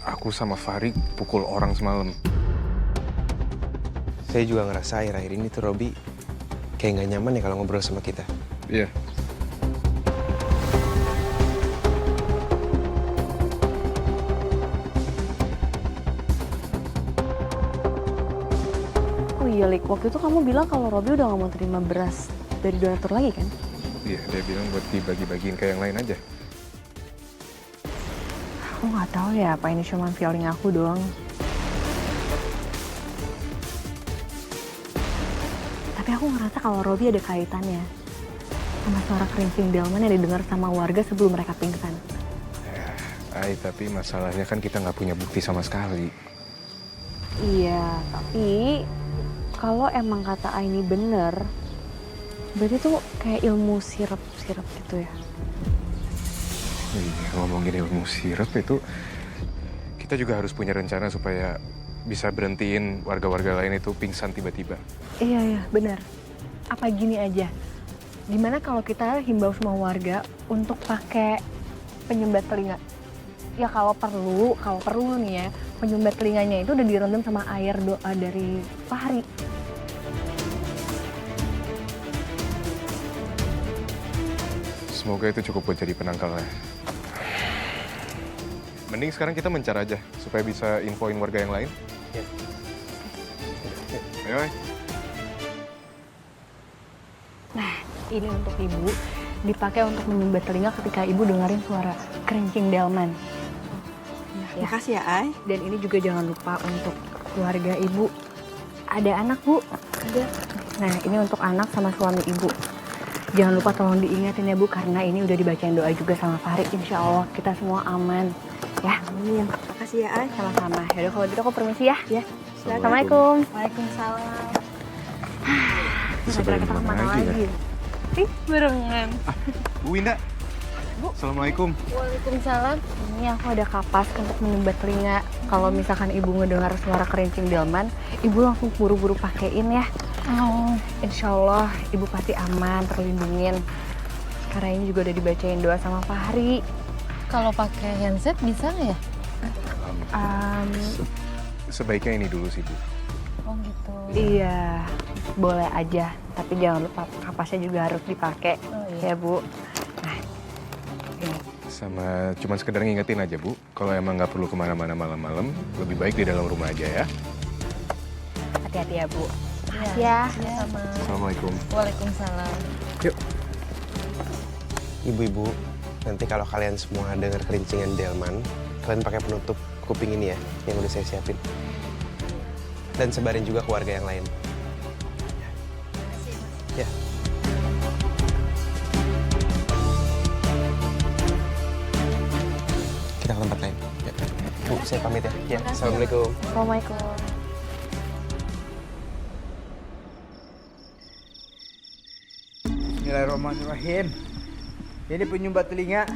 Speaker 10: aku sama Fahri pukul orang semalam.
Speaker 12: Saya juga ngerasa akhir-akhir ini tuh Robi kayak nggak nyaman ya kalau ngobrol sama kita.
Speaker 10: Iya.
Speaker 4: Oh iya, Lik. Waktu itu kamu bilang kalau Robi udah gak mau terima beras dari donatur lagi kan?
Speaker 10: Iya, dia bilang buat dibagi-bagiin kayak yang lain aja.
Speaker 4: Aku nggak tahu ya apa ini cuma feeling aku doang. Tapi aku ngerasa kalau Robi ada kaitannya sama suara kerincing delman yang didengar sama warga sebelum mereka pingsan.
Speaker 10: Tapi masalahnya kan kita nggak punya bukti sama sekali.
Speaker 4: Iya, tapi kalau emang kata Aini bener, berarti tuh kayak ilmu sirap-sirap gitu ya.
Speaker 10: Iya, ngomongin ilmu sirap itu, kita juga harus punya rencana supaya bisa berhentiin warga-warga lain itu pingsan tiba-tiba.
Speaker 4: Iya, benar. Apa gini aja, gimana kalau kita himbau semua warga untuk pakai penyumbat telinga? Ya kalau perlu nih ya, penyumbat telinganya itu udah direndam sama air doa dari Fahri.
Speaker 10: Semoga itu cukup buat jadi penangkalnya. Mending sekarang kita mencar aja, supaya bisa infoin warga yang lain.
Speaker 12: Ya.
Speaker 10: Ayo,
Speaker 4: Nah, ini untuk ibu, dipakai untuk menyumbat telinga ketika ibu dengerin suara kerincing delman. Ya.
Speaker 8: Makasih ya, Ay.
Speaker 4: Dan ini juga jangan lupa untuk keluarga ibu. Ada anak, Bu? Ada. Nah, ini untuk anak sama suami ibu. Jangan lupa tolong diingatin ya, Bu, karena ini udah dibacain doa juga sama Fahri. Insya Allah kita semua aman. Ya.
Speaker 8: Amin. Makasih ya, Ay.
Speaker 4: Sama-sama. Yaudah kalau gitu aku permisi ya.
Speaker 8: Ya.
Speaker 4: Assalamualaikum.
Speaker 8: Waalaikumsalam.
Speaker 10: bisa bareng mana lagi.
Speaker 4: Ih, barengan.
Speaker 10: Bu Winda.
Speaker 4: Bu.
Speaker 10: Assalamualaikum.
Speaker 4: Waalaikumsalam. Ini aku ada kapas untuk menyumbat telinga. Kalau misalkan ibu ngedengar suara kerincing delman, ibu langsung buru-buru pakein ya. Oh. Insya Allah ibu pasti aman, terlindungin. Karena ini juga udah dibacain doa sama Fahri.
Speaker 13: Kalau pakai handset bisa nggak ya?
Speaker 10: Sebaiknya ini dulu sih, Bu.
Speaker 13: Oh gitu.
Speaker 4: Iya, boleh aja. Tapi jangan lupa kapasnya juga harus dipakai.
Speaker 13: Oh, iya.
Speaker 4: Ya, Bu. Nah, ini.
Speaker 10: Sama cuman sekedar ngingetin aja, Bu. Kalau emang nggak perlu kemana-mana malam-malam, lebih baik di dalam rumah aja ya.
Speaker 4: Hati-hati ya, Bu.
Speaker 13: Iya.
Speaker 4: Ya.
Speaker 13: Sama.
Speaker 10: Assalamualaikum.
Speaker 13: Waalaikumsalam.
Speaker 12: Yuk. Ibu-ibu, nanti kalau kalian semua dengar kerincingan delman, kalian pakai penutup kuping ini ya, yang udah saya siapin. Dan sebarin juga ke warga yang lain. Ya. Kita ke tempat lain. Ya. Bu, saya pamit ya. Ya. Assalamualaikum.
Speaker 4: Assalamualaikum.
Speaker 1: Bismillahirrahmanirrahim. Ini penyumbat telinga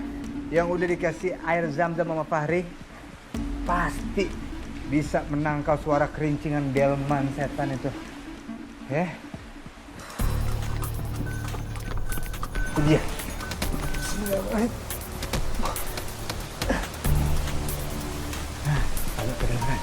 Speaker 1: yang udah dikasih air zam-zam sama Fahri. Pasti bisa menangkal suara kerincingan delman setan itu. Ya. Itu dia. Bismillahirrahmanirrahim. Agak kedengeran.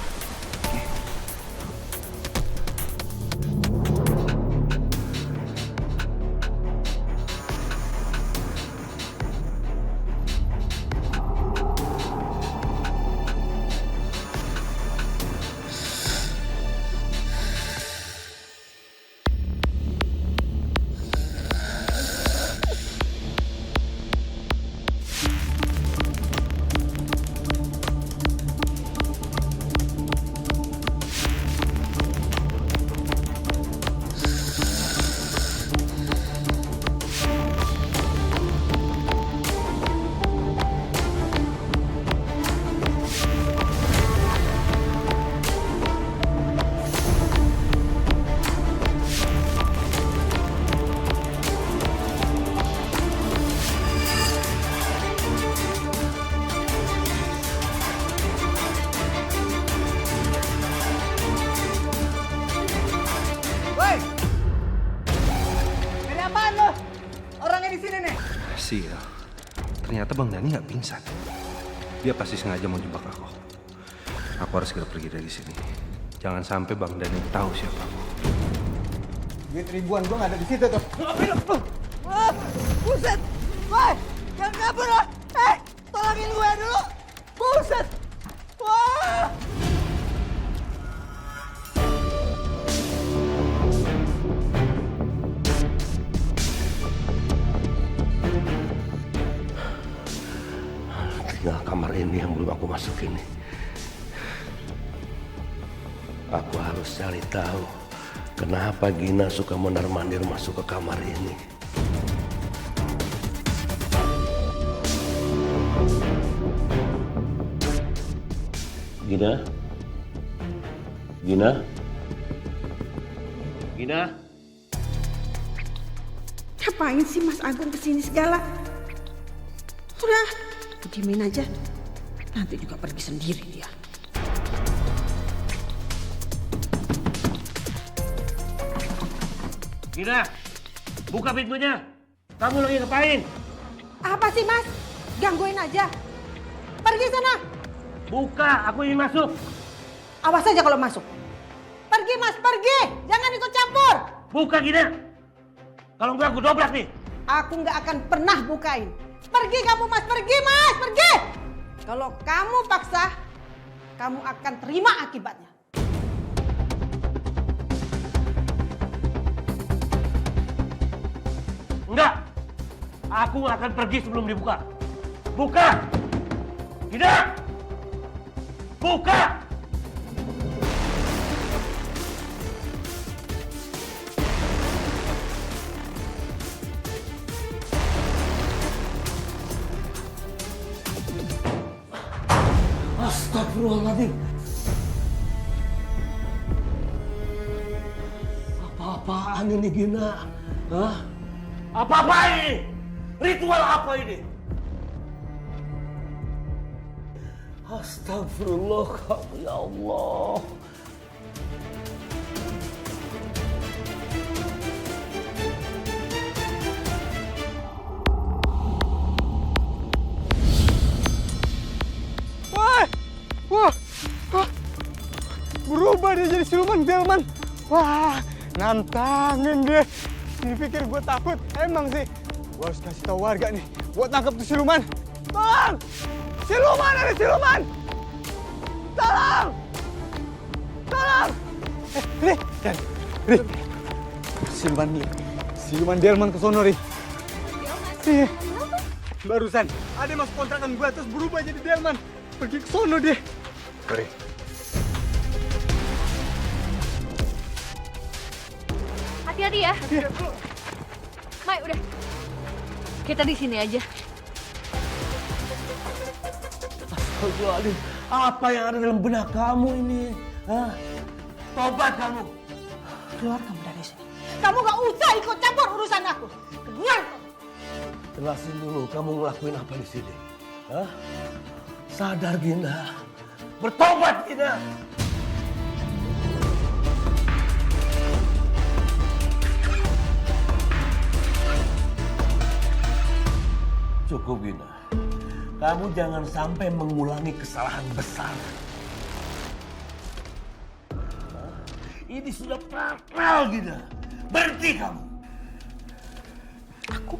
Speaker 1: di sini nih?
Speaker 5: Sial, ternyata Bang Dani nggak pingsan. Dia pasti sengaja mau jebak aku. Aku harus segera pergi dari sini. Jangan sampai Bang Dani tahu siapa aku.
Speaker 1: Duit ribuan gue nggak ada di situ tuh. Buset! Woi! Jangan kabur lah! Tolongin gue dulu! Buset! Wah!
Speaker 11: Tinggal kamar ini yang belum aku masukin nih. Aku harus cari tahu kenapa Gina suka mondar-mandir masuk ke kamar ini. Gina? Gina? Gina?
Speaker 8: Ngapain sih Mas Agung kesini segala? Sudah, diemin aja. Nanti juga pergi sendiri dia.
Speaker 11: Gina, buka pintunya. Kamu lagi ngapain?
Speaker 8: Apa sih Mas? Gangguin aja. Pergi sana.
Speaker 11: Buka, aku ingin masuk.
Speaker 8: Awas aja kalau masuk. Pergi Mas, pergi. Jangan ikut campur.
Speaker 11: Buka Gina. Kalau enggak aku dobrak nih.
Speaker 8: Aku nggak akan pernah bukain. Pergi kamu Mas, pergi Mas, pergi. Kalau kamu paksa, kamu akan terima akibatnya.
Speaker 11: Enggak. Aku akan pergi sebelum dibuka. Buka. Gina. Buka. Astagfirullahaladzim. Apa-apaan ini Gina? Hah? Apa-apa ini? Ritual apa ini? Astagfirullah, ya Allah.
Speaker 1: Wah, berubah dia jadi siluman delman. Wah, nantangin dia. Dipikir gue takut, emang sih. Gue harus kasih tahu warga nih, buat tangkap tuh siluman. Tolong! Siluman, ada siluman! Tolong! Tolong! Ri, siluman delman ke sono, Ri. Iya. Barusan, ada masuk kontrakan gue terus berubah jadi delman. Pergi ke sono dia.
Speaker 5: Mari.
Speaker 4: Hati-hati ya. Mai, udah. Kita di sini aja.
Speaker 11: Astagfirullahaladzim, apa yang ada dalam benak kamu ini? Hah? Tobat kamu.
Speaker 8: Keluar kamu dari sini. Kamu gak usah ikut campur urusan aku. Keluar kamu.
Speaker 11: Jelasin dulu kamu ngelakuin apa di sini. Hah? Sadar Gina. Bertobat Gina. Cukup Gina. Kamu jangan sampai mengulangi kesalahan besar. Ini sudah fatal Gina. Berhenti kamu.
Speaker 8: Aku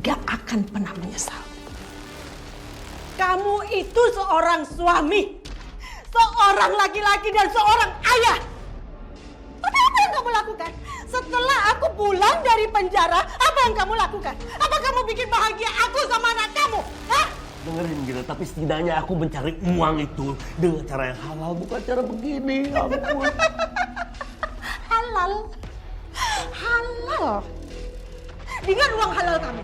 Speaker 8: gak akan pernah menyesal. Kamu itu seorang suami, seorang laki-laki dan seorang ayah. Tapi apa yang kamu lakukan? Setelah aku pulang dari penjara, apa yang kamu lakukan? Apa kamu bikin bahagia aku sama anak kamu? Hah?
Speaker 11: Dengerin Gina, tapi setidaknya aku mencari uang itu dengan cara yang halal, bukan cara begini. Ampun.
Speaker 8: Halal? Halal? Dengan uang halal kamu?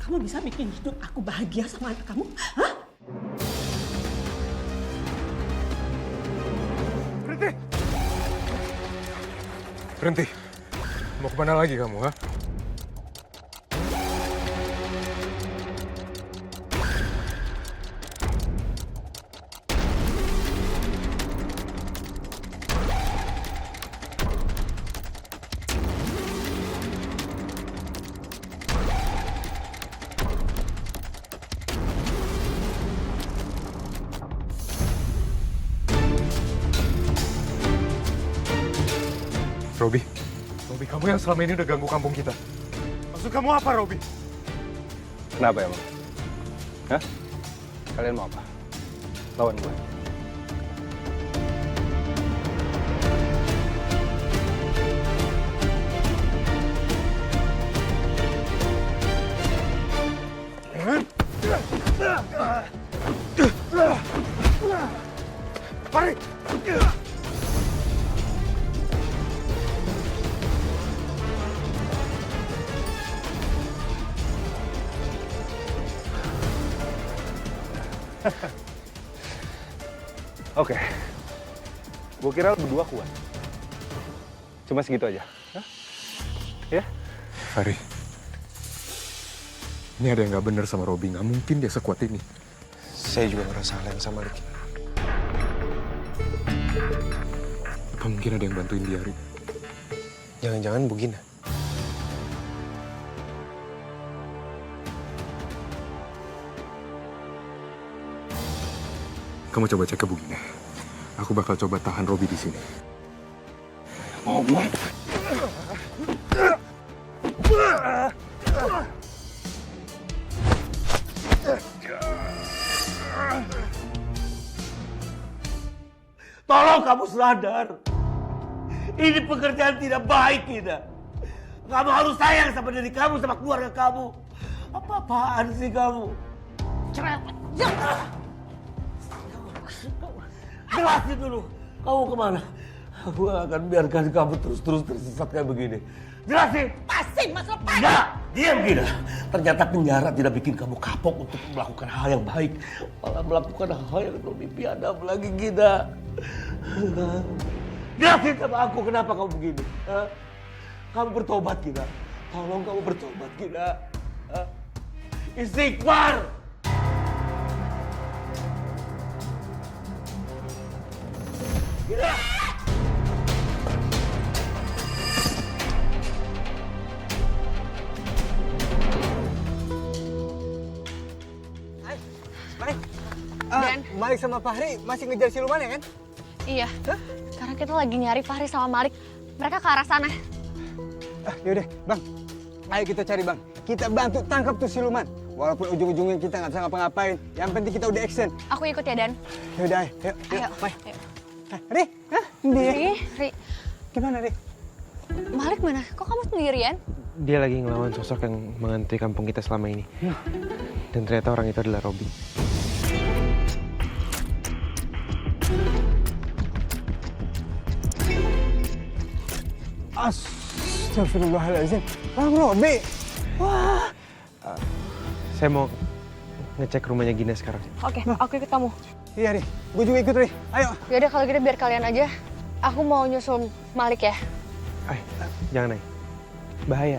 Speaker 8: Kamu bisa bikin hidup aku bahagia sama anak kamu? Hah?
Speaker 10: Berhenti! Berhenti. Mau kemana lagi kamu, ha? Robi, kamu yang selama ini udah ganggu kampung kita. Maksud kamu apa, Robi?
Speaker 12: Kenapa ya, Bang? Hah? Kalian mau apa? Lawan gue.
Speaker 10: Mari!
Speaker 12: Oke. Gue kira lu berdua kuat. Cuma segitu aja. Hah? Ya?
Speaker 10: Fahri, ini ada yang nggak bener sama Robi. Nggak mungkin dia sekuat ini.
Speaker 12: Saya juga ngerasa hal yang sama, Rick.
Speaker 10: Apa mungkin ada yang bantuin dia, Rik?
Speaker 12: Jangan-jangan Bu Gina.
Speaker 10: Kamu coba cek ke Bu Gina. Aku bakal coba tahan Robi di sini.
Speaker 12: Oh, gue.
Speaker 11: Tolong kamu sadar. Ini pekerjaan tidak baik, Gina. Kamu harus sayang sama diri kamu, sama keluarga kamu. Apa-apaan sih kamu?
Speaker 2: Cerewet.
Speaker 11: Jelasin dulu, kamu kemana? Aku gak akan biarkan kamu terus-terus tersesat kayak begini. Jelasin!
Speaker 2: Lepasin, Mas, lepasin!
Speaker 11: Enggak, diam Gina. Ternyata penjara tidak bikin kamu kapok untuk melakukan hal yang baik. Malah melakukan hal yang lebih biadab lagi, Gina. Jelasin sama aku kenapa kamu begini. Hah? Kamu bertobat, Gina. Tolong kamu bertobat, Gina. Hah? Istighfar! Gina!
Speaker 1: Malik sama Fahri masih ngejar siluman ya kan?
Speaker 4: Iya. Sekarang kita lagi nyari Fahri sama Malik. Mereka ke arah sana.
Speaker 1: Yaudah, Bang. Ayo kita cari, Bang. Kita bantu tangkap tuh siluman. Walaupun ujung-ujungnya kita nggak bisa ngapa-ngapain. Yang penting kita udah action.
Speaker 4: Aku ikut ya, Dan.
Speaker 1: Yaudah, ayo.
Speaker 4: Ayo.
Speaker 1: Bye. Ri, hah? Dia.
Speaker 4: Ri.
Speaker 1: Gimana, Ri?
Speaker 4: Malik mana? Kok kamu sendirian?
Speaker 12: Dia lagi ngelawan sosok yang menghantui kampung kita selama ini. Dan ternyata orang itu adalah Robi.
Speaker 1: Astagfirullahaladzim. Bang Robi. Wah.
Speaker 12: Saya mau ngecek rumahnya Gina sekarang.
Speaker 4: Oke, aku ikut kamu.
Speaker 1: Iya, Ri. Gue juga ikut, Ri. Ayo.
Speaker 4: Yaudah kalau gitu biar kalian aja. Aku mau nyusul Malik ya.
Speaker 12: Jangan, Nay. Bahaya.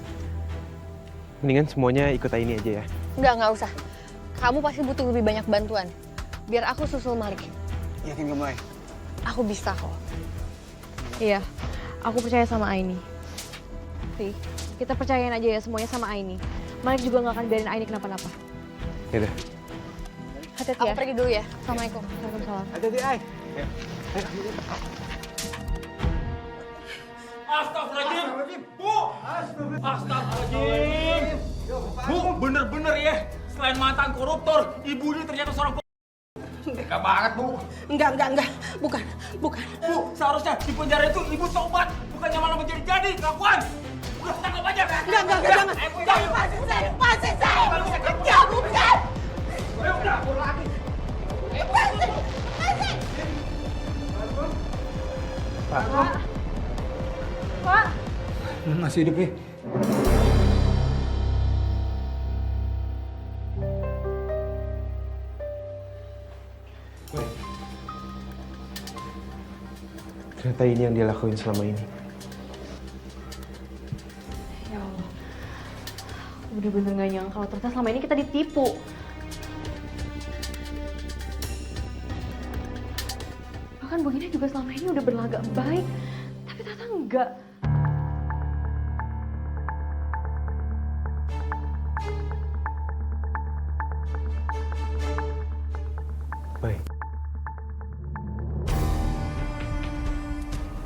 Speaker 12: Mendingan semuanya ikut ini aja ya.
Speaker 4: Nggak usah. Kamu pasti butuh lebih banyak bantuan. Biar aku susul Malik.
Speaker 1: Yakin kamu, Ay?
Speaker 4: Aku bisa kok. Iya, aku percaya sama Aini. Ri, kita percayain aja ya semuanya sama Aini. Malik juga nggak akan biarin Aini kenapa-napa.
Speaker 12: Yaudah.
Speaker 4: Hati-hati ya. Aku pergi dulu ya. Assalamualaikum. Waalaikumsalam.
Speaker 1: Hati-hati, Ay.
Speaker 3: Astagfirullahaladzim. Bu! Astagfirullahaladzim. Bu, bener-bener ya. Selain mantan koruptor, ibu ini ternyata seorang tega banget, Bu.
Speaker 8: Enggak. Bukan.
Speaker 3: Bu, seharusnya di penjara itu ibu tobat, bukannya malah menjadi-jadi kelakuan. Udah, tangkap aja.
Speaker 8: Enggak, jangan. Lepasin saya. Enggak, bukan.
Speaker 3: Udah, lagi.
Speaker 8: Lepasin.
Speaker 4: Pak.
Speaker 1: Masih hidup, Ri.
Speaker 12: Ternyata ini yang dia lakuin selama ini.
Speaker 4: Ya Allah. Udah bener gak nyangka kalau ternyata selama ini kita ditipu. Bahkan begini juga selama ini udah berlagak baik. Tapi ternyata enggak.
Speaker 12: Baik.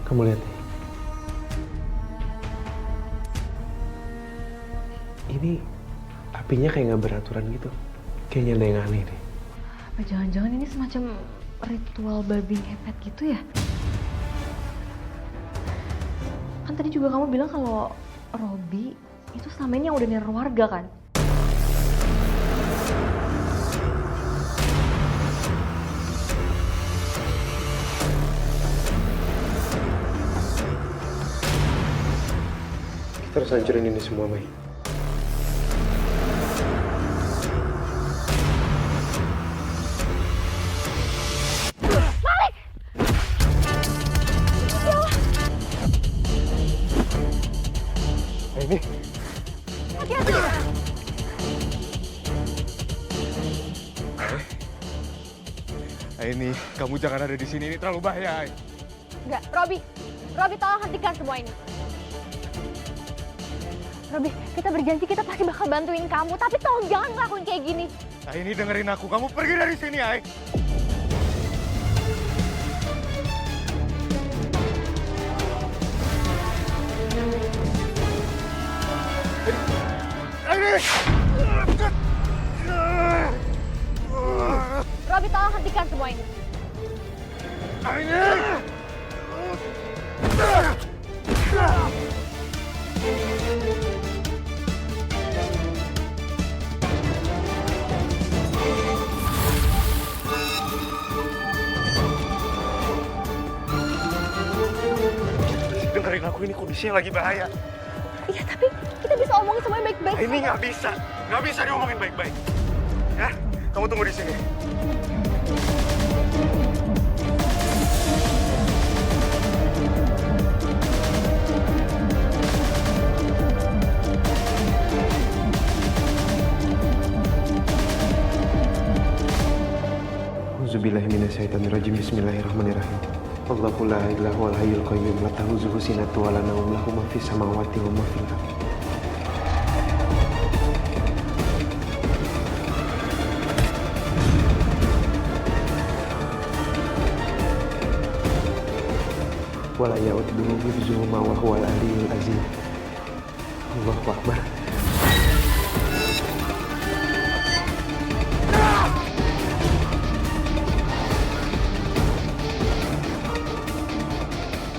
Speaker 12: Kamu lihat nih. gini apinya kayak nggak beraturan gitu. Kayaknya ada yang aneh deh.
Speaker 4: Apa jangan-jangan ini semacam ritual babi ngepet gitu ya? Kan tadi juga kamu bilang kalau Robi itu selama ini yang udah neror warga kan?
Speaker 12: Kita harus hancurin ini semua, Mai. Ini.
Speaker 4: Hati-hati.
Speaker 10: Ini, kamu jangan ada di sini, ini terlalu bahaya.
Speaker 4: Enggak, Robi. Robi tolong hentikan semua ini. Robi, kita berjanji kita pasti bakal bantuin kamu, tapi tolong jangan ngelakuin kayak gini.
Speaker 10: Ini dengerin aku, kamu pergi dari sini, Ai.
Speaker 4: Robi, tolong hentikan semua ini.
Speaker 10: Dengerin aku, ini kondisinya lagi bahaya.
Speaker 4: Iya, tapi kita bisa omongin semuanya baik-baik.
Speaker 10: Ini nggak bisa diomongin baik-baik. Ya, kamu tunggu di sini.
Speaker 12: Auzubillahiminasyaitonirrajim. Bismillahirrahmanirrahim. Allahu la ilaha wal hayyul qayyum la ta'khuzuhu sinatun wa la nawm lahu ma fis samawati wa ma fil ardh. Wa la ya'uduhu hifzuhuma wa huwal aliyyul azim. Allahu akbar.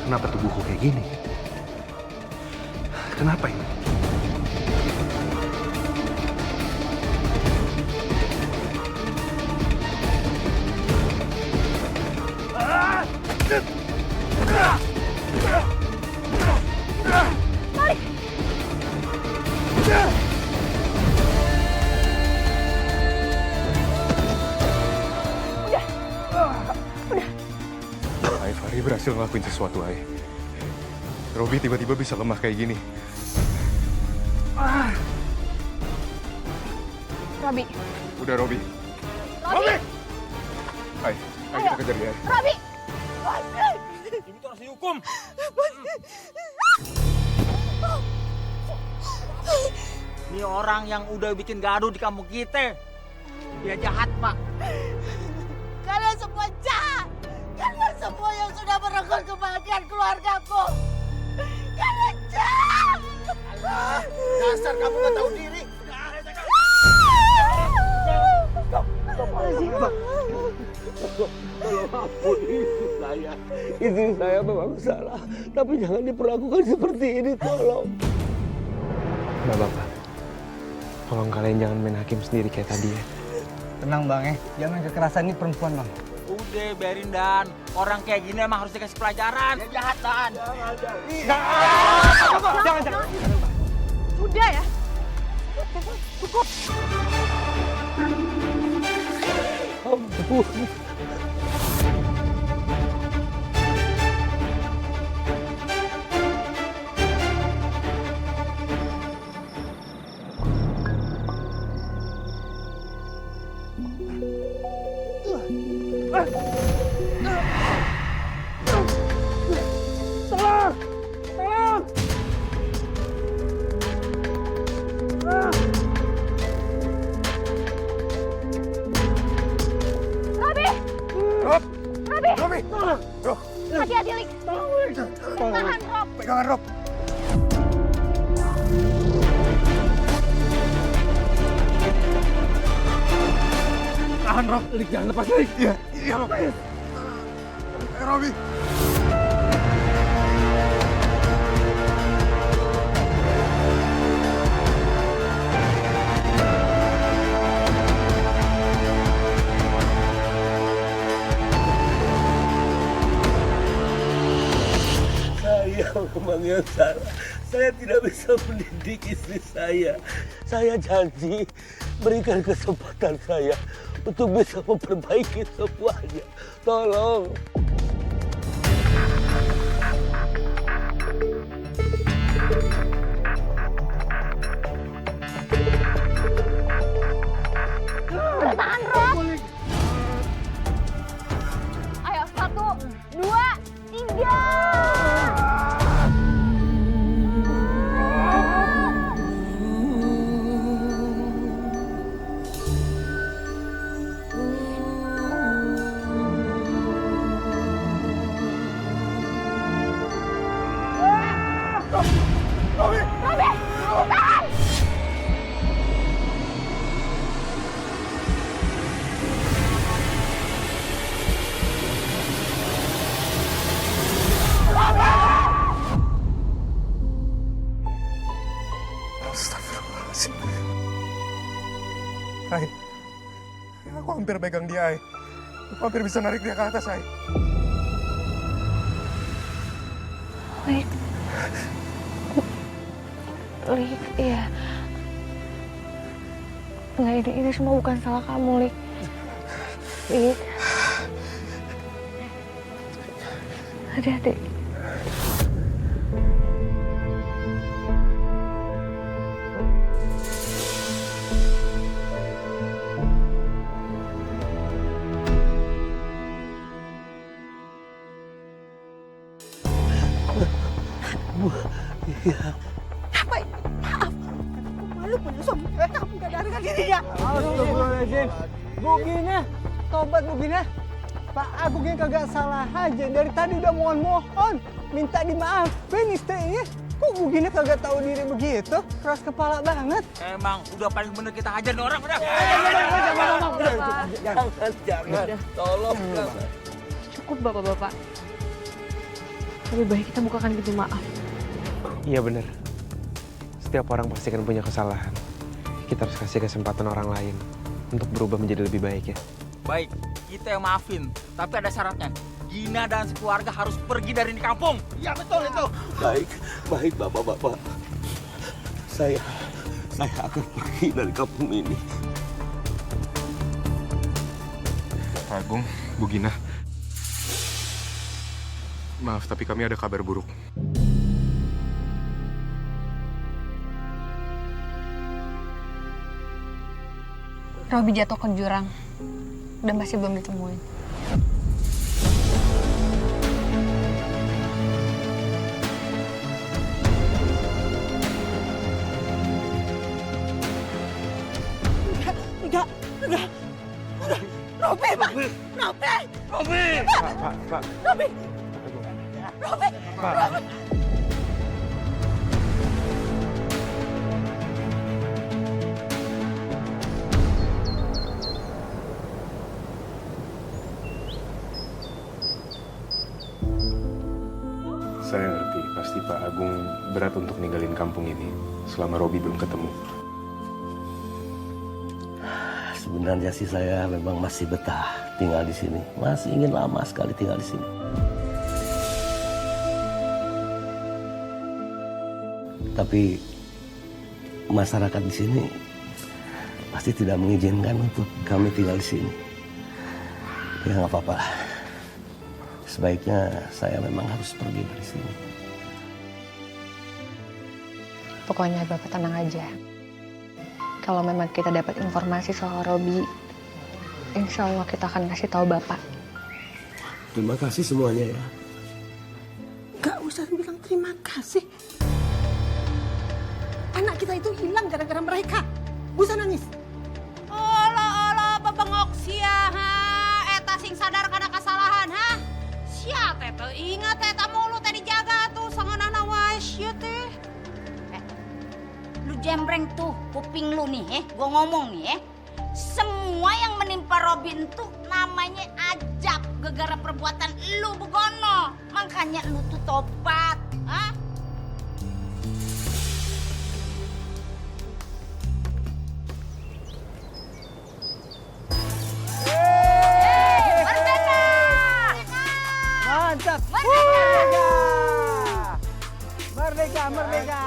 Speaker 12: Kenapa tubuhku kayak gini? Kenapa ini?
Speaker 4: Malik!
Speaker 10: Fahri berhasil ngelakuin sesuatu, Ai. Robi tiba-tiba bisa lemah kayak gini.
Speaker 4: Robi.
Speaker 10: Udah, Robi.
Speaker 4: Robi!
Speaker 10: Hai, ayo kita kejar dia.
Speaker 4: Robi!
Speaker 3: Ini tuh harus dihukum. Ini orang yang udah bikin gaduh di kampung kita. Dia jahat, Pak.
Speaker 2: Kalian semua jahat. Kalian semua yang sudah merenggut kebahagiaan keluargaku. Kalian jahat.
Speaker 3: Dasar kamu gak tahu diri.
Speaker 11: Tolong ampuni istri saya. Istri saya memang salah, tapi jangan diperlakukan seperti ini, tolong.
Speaker 12: Bapak, tolong kalian jangan main hakim sendiri kayak tadi ya.
Speaker 1: Tenang Bang ya, jangan kekerasan ini perempuan Bang.
Speaker 3: Udah biarin Dan. Orang kayak gini emang harus dikasih pelajaran. Dia jahat Dan.
Speaker 4: Jangan. Udah ya. Cukup.
Speaker 11: Ampun.
Speaker 4: Hati-hati, Lik. Tahan, Rob.
Speaker 1: Pegangan, Rob.
Speaker 3: Tahan, Rob.
Speaker 5: Lik, jangan lepas, Lik.
Speaker 3: Iya, Rob. Robi.
Speaker 11: Saya memang yang salah. Saya tidak bisa mendidik istri saya. Saya janji berikan kesempatan saya untuk bisa memperbaiki semuanya. Tolong.
Speaker 4: Tahan, Rob. Ayo, 1, 2, 3.
Speaker 10: Astagfirullahaladzim. Ay, aku hampir pegang dia, Ay. Aku hampir bisa narik dia ke atas, Ay.
Speaker 4: Lik. Lik, iya. Nggak, ini semua bukan salah kamu, Lik. Lik. Hati-hati.
Speaker 11: Iya.
Speaker 8: Apa ini? Maaf. Malu punya suami cewek kamu gak ada harga dirinya.
Speaker 9: Astagfirullahaladzim. Bu Gina, tobat Bu Gina. Pak Agung yang kagak salah aja. Dari tadi udah mohon-mohon. Minta dimaafin istrinya. Kok Bu Gina kagak tahu diri begitu? Keras kepala banget.
Speaker 3: Emang udah paling bener kita hajar nih orang, udah.
Speaker 11: Jangan. Tolong.
Speaker 4: Cukup, Bapak-bapak. Lebih baik kita bukakan pintu maaf.
Speaker 12: Iya bener. Setiap orang pasti kan punya kesalahan. Kita harus kasih kesempatan orang lain untuk berubah menjadi lebih baik ya.
Speaker 3: Baik, kita yang maafin. Tapi ada syaratnya. Gina dan sekeluarga harus pergi dari ini kampung. Iya betul itu.
Speaker 11: Baik bapak-bapak. Saya akan pergi dari kampung ini.
Speaker 10: Pak Agung, Bu Gina. Maaf, tapi kami ada kabar buruk.
Speaker 4: Robi jatuh ke jurang dan masih belum ditemuin.
Speaker 8: Enggak. Robi, Pak. Robi.
Speaker 12: Pak.
Speaker 8: Robi.
Speaker 10: Saya ngerti, pasti Pak Agung berat untuk ninggalin kampung ini selama Robi belum ketemu.
Speaker 11: Sebenarnya sih saya memang masih betah tinggal di sini. Masih ingin lama sekali tinggal di sini. Tapi masyarakat di sini pasti tidak mengizinkan untuk kami tinggal di sini. Ya nggak apa-apa lah. Sebaiknya saya memang harus pergi dari sini.
Speaker 4: Pokoknya Bapak tenang aja. Kalau memang kita dapat informasi soal Robi, insya Allah kita akan kasih tahu Bapak.
Speaker 11: Terima kasih semuanya ya.
Speaker 8: Gak usah bilang terima kasih. Anak kita itu hilang gara-gara mereka. Gak usah nangis.
Speaker 7: Olah, bebengok sia, ha? Eta sing sadar karena kesalahan, ha? Sia, teh ingat eta mulu teh dijaga tuh, sanganana wae sia teh.
Speaker 2: Lu jembreng tuh kuping lu nih, gua ngomong nih, semua semua yang menimpa Robin tuh namanya ajab gegara perbuatan lu begono. Makanya lu tuh tobat, ah?
Speaker 1: Mantap. Merdeka. Merdeka.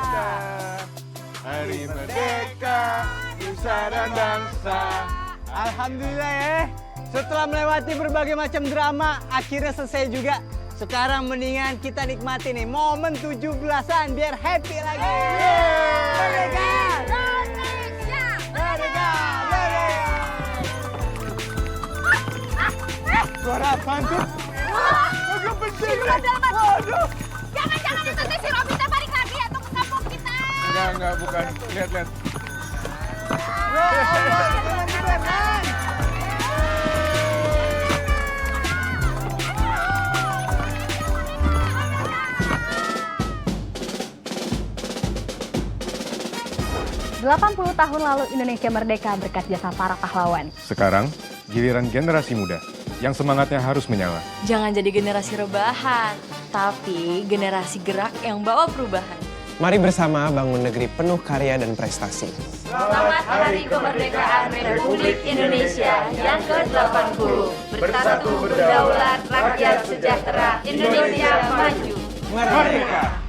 Speaker 10: Hari merdeka, nusa dan bangsa.
Speaker 9: Alhamdulillah ya. Setelah melewati berbagai macam drama, akhirnya selesai juga. Sekarang mendingan kita nikmati nih momen 17-an biar happy lagi. Merdeka!
Speaker 2: Indonesia!
Speaker 9: Merdeka! Merdeka! Suara apaan tuh?
Speaker 2: Agak penting. Waduh. Jangan itu si Robin teh balik lagi atau ke kampung kita.
Speaker 10: Enggak, bukan. Lihat.
Speaker 4: ...80 tahun lalu Indonesia merdeka berkat jasa para pahlawan.
Speaker 10: Sekarang, giliran generasi muda yang semangatnya harus menyala.
Speaker 13: Jangan jadi generasi rebahan, tapi generasi gerak yang bawa perubahan.
Speaker 12: Mari bersama bangun negeri penuh karya dan prestasi.
Speaker 13: Selamat Hari Kemerdekaan Republik Indonesia yang ke-80. Bersatu, berdaulat, rakyat sejahtera, Indonesia maju.
Speaker 9: Merdeka!